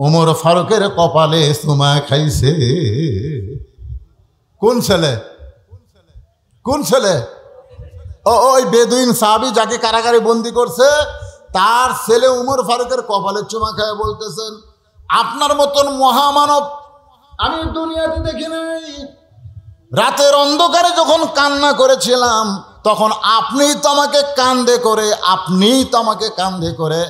ওমর ফারুকের কপালে চুমা খাইছে। কোন ছেলে? কোন ছেলে? ওই বেদুইন সাহাবী যাকে কারাগারে বন্দি করছে, তার ছেলে উমর ফারুকের কপালে চুমা খায় বলতেছেন আপনার মতন মহামানব আমি দুনিয়াতে দেখি নাই। রাতের অন্ধকারে যখন কান্না করেছিলাম, তখন আপনিই তো আমাকে কান্দে করে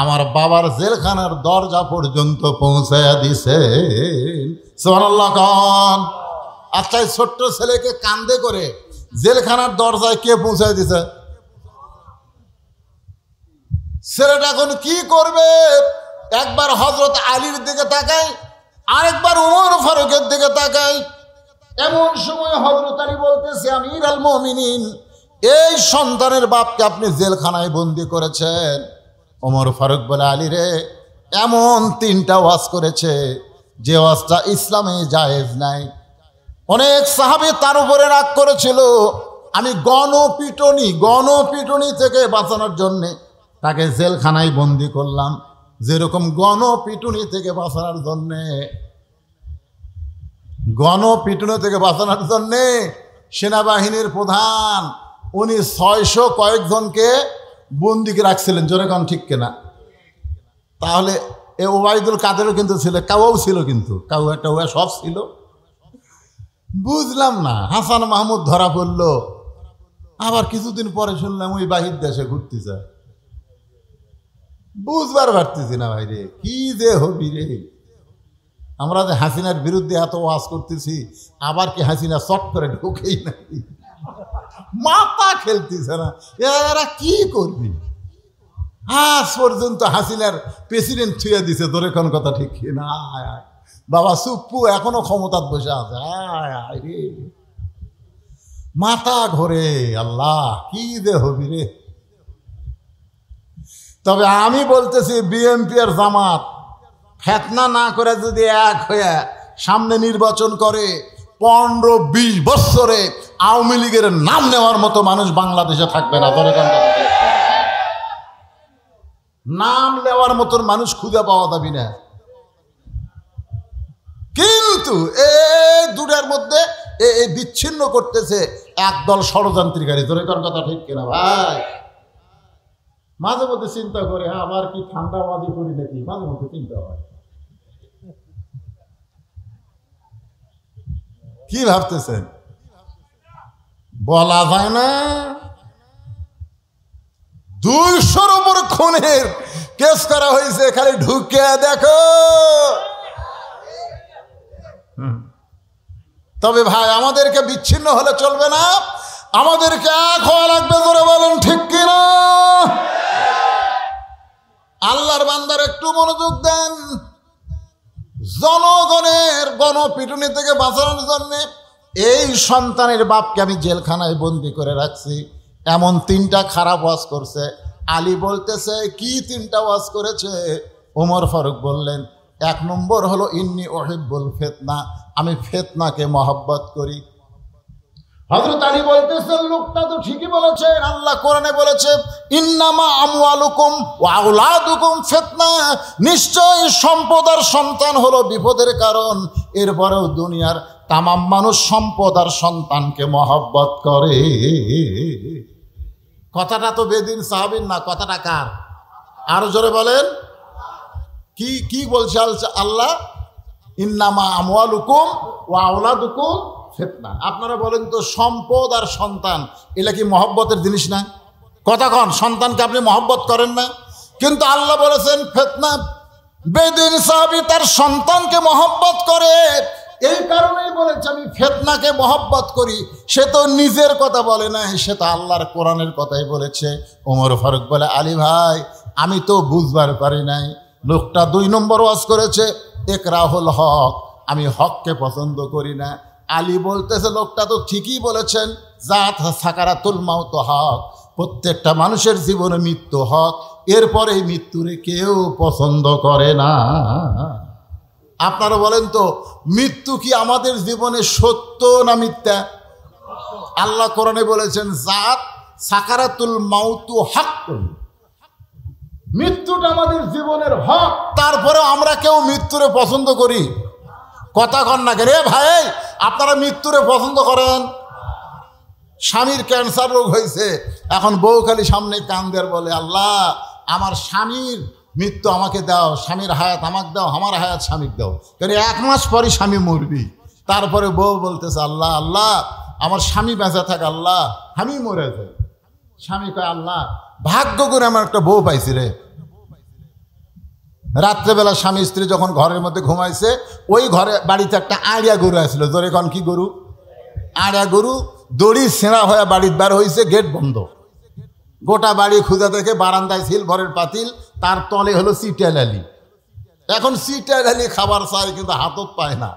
আমার বাবার জেলখানার দরজা পর্যন্ত পৌঁছায়া দিছেন। সুবহানাল্লাহ খান। আচ্ছা, ছোট্ট ছেলেকে কান্দে করে জেলখানার দরজায় কে পৌঁছায় দিছে? ছেলেটা এখন কি করবে? একবার হযরত আলীর দিকে তাকায়, আরেকবার উমর ফারুকের দিকে তাকায়। এমন সময় হযরত আলী বলতেছে আমিরুল মুমিনিন, এই সন্তানের বাপকে আপনি জেলখানায় বন্দি করেছেন। ওমর ফারুক বলে আলী রে, এমন 3টা ওয়াজ করেছে যে ওয়াজটা ইসলামে জায়েজ নাই। অনেক সাহাবী তার উপরে রাগ করেছিল। আমি গণপিটনি থেকে বাঁচানোর জন্যে তাকে জেলখানায় বন্দি করলাম। যেরকম গণপিটুনি থেকে বাঁচানোর জন্যে সেনাবাহিনীর প্রধান উনি 600 কয়েকজনকে বন্দিকে রাখছিলেন। জোরে কন ঠিক কিনা? তাহলে এ ওবায়দুল কাদেরও কিন্তু ছিল, কাউও ছিল, কিন্তু কাউ একটা সব ছিল। বুঝলাম না, হাসান মাহমুদ ধরা পড়ল। আবার কিছুদিন পরে শুনলাম ওই বাহির দেশে ঘুরতে যায়। বুঝবার পারতেছি না ভাই রে, কি যে হবি রে। আমরা যে হাসিনার বিরুদ্ধে এত ওয়াজ করতেছি, আবার কি হাসিনা চট করে ঢুকেই নাকি? মাথা খেলতেছে না, এরা কি করবি? আজ পর্যন্ত হাসিনার প্রেসিডেন্ট থুয়ে দিছে, ধরে কোন কথা ঠিক না? বাবা সুপ্পু এখনো ক্ষমতার বসে আছে। রে মাথা ঘোরে, আল্লাহ কি যে হবি রে। তবে আমি বলতেছি, বিএনপি আর জামাত ফেতনা না করে যদি এক হয়ে সামনে নির্বাচন করে, 15-20 বছরে আওয়ামী লীগের নাম নেওয়ার মতো মানুষ বাংলাদেশে থাকবে না। নাম নেওয়ার মতন মানুষ খুঁজে পাওয়া যাবে না। কিন্তু এই দুটার মধ্যে এই বিচ্ছিন্ন করতেছে একদল ষড়যন্ত্রীকারী। তোর কথা ঠিক কিনা ভাই? মাঝে মধ্যে চিন্তা করে, আবার কি ঠান্ডাবাজি করি নাকি, মাঝে মধ্যে চিন্তা হয়। কি ভাবতেছেন? বলা যায় না। 200-র উপর খুনের কেস করা হয়েছে, খালি ঢুকে দেখো। তবে ভাই আমাদেরকে বিচ্ছিন্ন হলে চলবে না, আমাদেরকে এক হওয়া লাগবে। ধরে বলেন ঠিক কিনা? আল্লাহর বান্দার একটু মনোযোগ দেন। জনগণের গণপিটুনি থেকে বাঁচানোর জন্য এই সন্তানের বাপকে আমি জেলখানায় বন্দি করে রাখছি। এমন 3টা খারাপ ওয়াজ করছে। আলী বলতেছে, কি 3টা ওয়াজ করেছে? ওমর ফারুক বললেন, 1 নম্বর হলো ইন্নী উহিব্বুল ফিতনা, আমি ফিতনাকে মহব্বত করি। হযরত আলী বলতেছেন, লোকটা তো ঠিকই বলেছে, আল্লাহ কোরআনে বলেছে ইন্নামা আমওয়ালুকুম ওয়া আওলাদুকুম ফিতনা, নিশ্চয় সম্পদ আর সন্তান হলো বিপদের কারণ। এরপরেও দুনিয়ার তামাম মানুষ সম্পদ আর সন্তানকে মহব্বত করে। কথাটা তো বেদিন সাহাবীর না, কথাটা কার? আরো জোরে বলেন। কি কি বলছে আল্লাহ? ইন্নামা আমওয়ালুকুম ওয়া আওলাদুকুম ফিতনা। আপনারা বলেন তো, সম্পদ আর সন্তান এগুলা কি মহব্বতের জিনিস না? কথা কন, সন্তানকে আপনি মহব্বত করেন না? কিন্তু আল্লাহ বলেছেন ফিতনা। বেদিন সাহাবী তার সন্তানকে মহব্বত করে, এই কারণেই বলেছে আমি ফিতনাকে মহব্বত করি। সে তো নিজের কথা বলে না, সে তো আল্লাহর কোরআনের কথাই বলেছে। ওমর ফারুক বলে, আলী ভাই আমি তো বুঝবার পারি নাই। লোকটা 2 নম্বর ওয়াজ করেছে ইকরাহুল হক, আমি হককে পছন্দ করি না। আলী বলতেছে, লোকটা তো ঠিকই বলেছেন, জাত সাকারাতুল মাউত হক, প্রত্যেকটা মানুষের জীবনে মৃত্যু হক, এরপরে মৃত্যুরে কেউ পছন্দ করে না। আপনারা বলেন তো, মৃত্যু কি আমাদের জীবনে সত্য না মিথ্যা? আল্লাহ কোরআনে বলেছেন জাত সাকারাতুল মাউতু হক, মৃত্যুটা আমাদের জীবনের হক। তারপরে আমরা কেউ মৃত্যুরে পছন্দ করি? কথা কন না রে ভাই, আপনারা মৃত্যুরে পছন্দ করেন? স্বামীর ক্যান্সার রোগ হয়েছে, এখন বউ খালি সামনে কান্দের বলে, আল্লাহ আমার স্বামীর মৃত্যু আমাকে দাও, স্বামীর হায়াত আমাকে দাও, আমার হায়াত স্বামীকে দাও। কারণ 1 মাস পরই স্বামী মরবি। তারপরে বউ বলতেছে, আল্লাহ আল্লাহ আমার স্বামী বেঁচে থাক, আল্লাহ আমি মরে যাই। স্বামী কয়, আল্লাহ ভাগ্য করে আমার একটা বউ পাইছি রে। রাত্রেবেলা স্বামী স্ত্রী যখন ঘরের মধ্যে ঘুমাইছে, ওই ঘরে বাড়িতে একটা আড়িয়া গরু আসছিল। জোরে কন, কি গরু? আড়িয়া গরু। দড়ি ছেঁড়া হয়ে বাড়ির বার হয়েছে, গেট বন্ধ। গোটা বাড়ি খুঁজে দেখে বারান্দায় সিলভারের পাতিল, তার তলে হলো চিটাল আলি। এখন চিটাল আলি খাবার চাই, কিন্তু হাতত পায় না।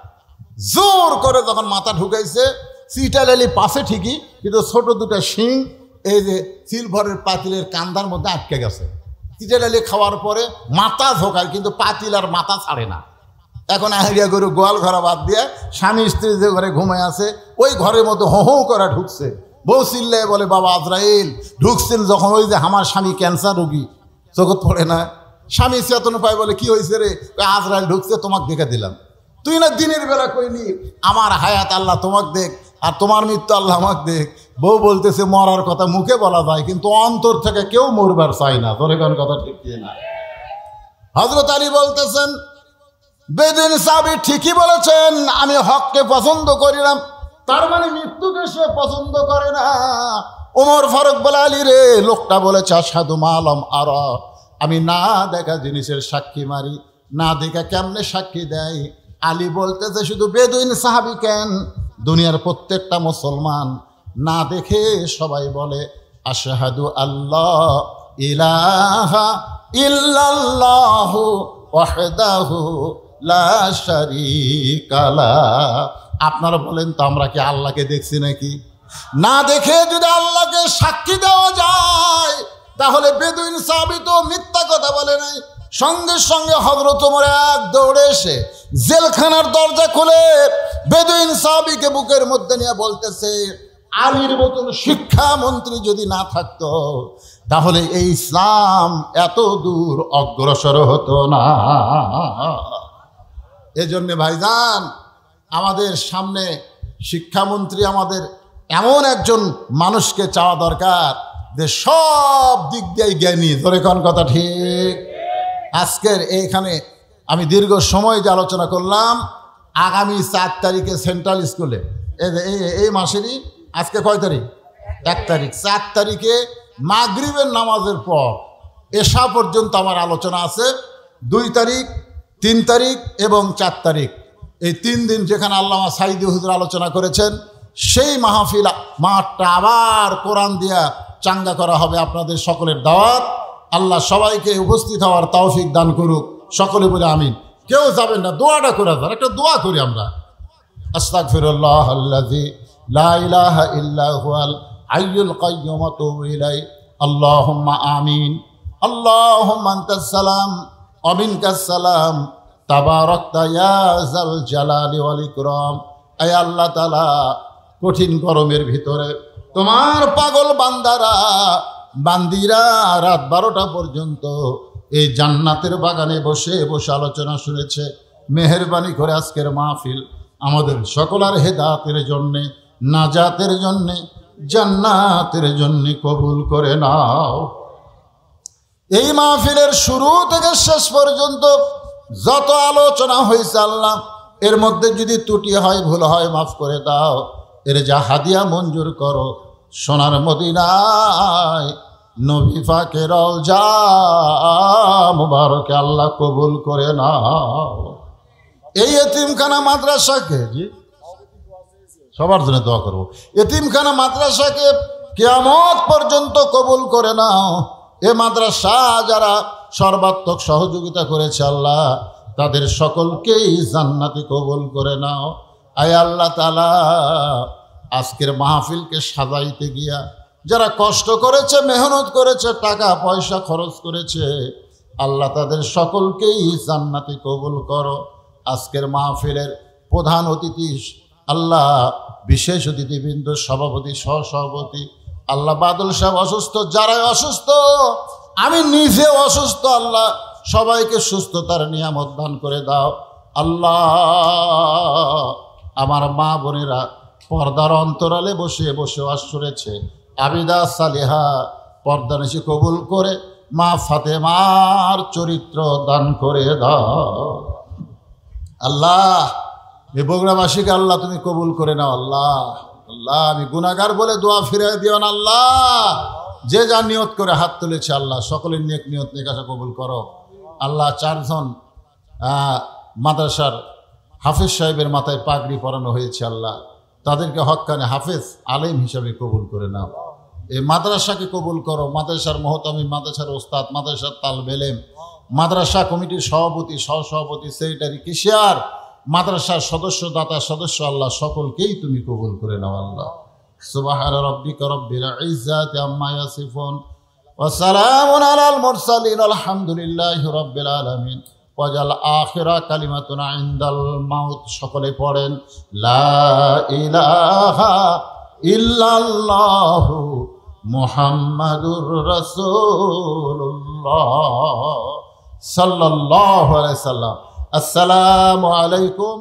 জোর করে যখন মাথা ঢুকাইছে, চিটাল আলি পাশে ঠিকই, কিন্তু ছোট 2টা শিং এই যে সিলভারের পাতিলের কান্দার মধ্যে আটকে গেছে। চিটাল আলি খাওয়ার পরে মাথা ঝোঁকায়, কিন্তু পাতিল আর মাথা ছাড়ে না। এখন আহরিয়া গরু গোয়াল ঘরা বাদ দিয়ে স্বামী স্ত্রী যে ঘরে ঘুমায় আছে, ওই ঘরের মধ্যে হো হো করে ঢুকছে। বউ চিল্লায় বলে, বাবা আজরাইল ঢুকছেন যখন, ওই যে আমার স্বামী ক্যান্সার রোগী, চোখত পড়ে না। স্বামী চেতন পায়, বলে কি হয়েছে রে? আজরাইল ঢুকছে, তোমাকে দেখে দিলাম। তুই না দিনের বেলা কইনি আমার হায়াত আল্লাহ তোমাকে দেখ, আর তোমার মৃত্যু আল্লাহ আমাকে দেখ। বউ বলতেছে, মরার কথা মুখে বলা যায়, কিন্তু অন্তর থেকে কেউ মরবার চায় না। তোর কোন কথা ঠিক না? হযরত আলী বলতেছেন, বেদিন সাহাবী ঠিকই বলেছেন, আমি হককে পছন্দ করি না, তার মানে মৃত্যুকে সে পছন্দ করে না। ওমর ফারুক বলে, আলী রে, লোকটা বলেছে আশহাদু মা লাম আরা, আমি না দেখা জিনিসের সাক্ষী মারি, না দেখা কেমনে সাক্ষী দেয়? আলী বলতেছে শুধু বেদুইন সাহাবী কেন, দুনিয়ার প্রত্যেকটা মুসলমান না দেখে সবাই বলে আশহাদু আল্লাহ ইলাহা ইল্লাল্লাহু ওয়াহদাহু লা শারীকা লাহ। আপনারা বলেন তো আমরা কি আল্লাহকে দেখছি নাকি? না দেখে যদি আল্লাহকে সাক্ষী দেওয়া যায় তাহলে বেদুইন সাহাবী তো মিথ্যা কথা বলে নাই। সঙ্গে সঙ্গে হযরত ওমর এক দৌড়ে এসে জেলখানার দরজা খুলে বেদুইন সাহাবীকে বুকের মধ্যে নিয়ে বলতেছে, আলীর মতন শিক্ষামন্ত্রী যদি না থাকতো তাহলে এই ইসলাম এত দূর অগ্রসর হতো না। এজন্য ভাইজান আমাদের সামনে শিক্ষামন্ত্রী, আমাদের এমন একজন মানুষকে চাওয়া দরকার যে সব দিক দিয়ে জ্ঞানী। ধরে কোন কথা ঠিক? আজকের এইখানে আমি দীর্ঘ সময় যে আলোচনা করলাম, আগামী 4 তারিখে সেন্ট্রাল স্কুলে এই মাসেরই আজকে কয় তারিখ? 1 তারিখ। 4 তারিখে মাগরিবের নামাজের পর এশা পর্যন্ত আমার আলোচনা আছে। 2 তারিখ, 3 তারিখ এবং 4 তারিখ, এই 3 দিন যেখানে আল্লামা সাইদি হুজুর আলোচনা করেছেন, সেই মাহফিল মাঠটা আবার কোরআন দিয়া চাঙ্গা করা হবে। আপনাদের সকলের দাওয়াত। আল্লাহ সবাইকে উপস্থিত হওয়ার তৌফিক দান করুক। সকলে বলে আমিন। কেউ যাবেন না, দোয়াটা করে যান। একটা দোয়া করি আমরা, আস্তাগফিরুল্লাহ আল্লাযী লা ইলাহা ইল্লা হুয়াল হাইয়ুল কাইয়্যুম ওয়া আতুবু ইলাইহি। আল্লাহুম্মা আমিন। আল্লাহুম্মা আনতাস সালাম ওয়া মিনকাস সালাম, তাবারাকতা ইয়া যাল জালালি ওয়াল ইকরাম। আয় আল্লাহ তাআলা, কঠিন গরমের ভিতরে তোমার পাগল বান্দিরা রাত 12টা পর্যন্ত এই জান্নাতের বাগানে বসে বসে আলোচনা শুনেছে। মেহেরবানি করে আজকের মাহফিল আমাদের সকলের হেদায়েতের জন্যে, নাজাতের জন্যে, জান্নাতের জন্যে কবুল করে নাও। এই মাহফিলের শুরু থেকে শেষ পর্যন্ত যত আলোচনা হয়েছে আল্লাহ, এর মধ্যে যদি ত্রুটি হয়, ভুল হয়, মাফ করে দাও। এর যা হাদিয়া মঞ্জুর করো সোনার মদিনায় নবী পাকের রওজা মুবারকে আল্লাহ কবুল করে নাও। এই এতিমখানা মাদ্রাসাকে, সবার জন্য দোয়া করবো, এতিমখানা মাদ্রাসাকে কিয়ামত পর্যন্ত কবুল করে নাও। এ মাদ্রাসা যারা সর্বাত্মক সহযোগিতা করেছে আল্লাহ, তাদের সকলকেই জান্নাতি কবুল করে নাও। আয় আল্লাহ তাআলা, আজকের মাহফিলকে সাজাইতে গিয়া যারা কষ্ট করেছে, মেহনত করেছে, টাকা পয়সা খরচ করেছে, আল্লাহ তাদের সকলকেই জান্নাতি কবুল করো। আজকের মাহফিলের প্রধান অতিথি আল্লাহ, বিশেষ অতিথিবৃন্দ, সভাপতি, সহসভাপতি, আল্লাহ বাদল সাহেব অসুস্থ, যারাই অসুস্থ, আমি নিজেও অসুস্থ, আল্লাহ সবাইকে সুস্থতার নিয়ামত দান করে দাও। আল্লাহ, আমার মা বোনেরা পর্দার অন্তরালে বসে বসে ওয়াজ শুনেছে, আবিদা সালেহা পর্দা নিশি কবুল করে মা ফাতেমার চরিত্র দান করে দাও। আল্লাহ, এই বগুড়াবাসীকে আল্লাহ তুমি কবুল করে নাও। আল্লাহ, আল্লাহ, আমি গুনাহগার বলে দোয়া ফিরিয়ে দিও না। আল্লাহ, যে যা নিয়ত করে হাত তুলেছে আল্লাহ সকলের নেক নিয়ত নেক আশা কবুল করো। আল্লাহ, 4 জন মাদ্রাসার হাফেজ সাহেবের মাথায় পাগড়ি পরানো হয়েছে আল্লাহ, তাদেরকে হক্কানে হাফেজ আলেম হিসাবে কবুল করে নাও। এই মাদ্রাসাকে কবুল করো। মাদ্রাসার মহতামিম, মাদ্রাসার ওস্তাদ, মাদ্রাসার তালবে ইলম, মাদ্রাসা কমিটির সভাপতি, সহসভাপতি, সেক্রেটারি, কেশিয়ার, মাদ্রাসার সদস্য, দাতা সদস্য, আল্লাহ সকলকেই তুমি কবুল করে নাও। আল্লাহ, সুবহানা রাব্বিকা রাব্বিল ইজ্জাতি আম্মা ইয়াসিফুন ওয়া সালামুন আলাল মুরসালিন আলহামদুলিল্লাহি রাব্বিল আলামিন। ওয়াজাল আখিরা কালিমাতুনা ইনদাল মাউত। সকলে পড়েন লা ইলাহা ইল্লাল্লাহু মুহাম্মাদুর রাসূলুল্লাহ সাল্লাল্লাহু আলাইহি সাল্লাম। আসসালামু আলাইকুম।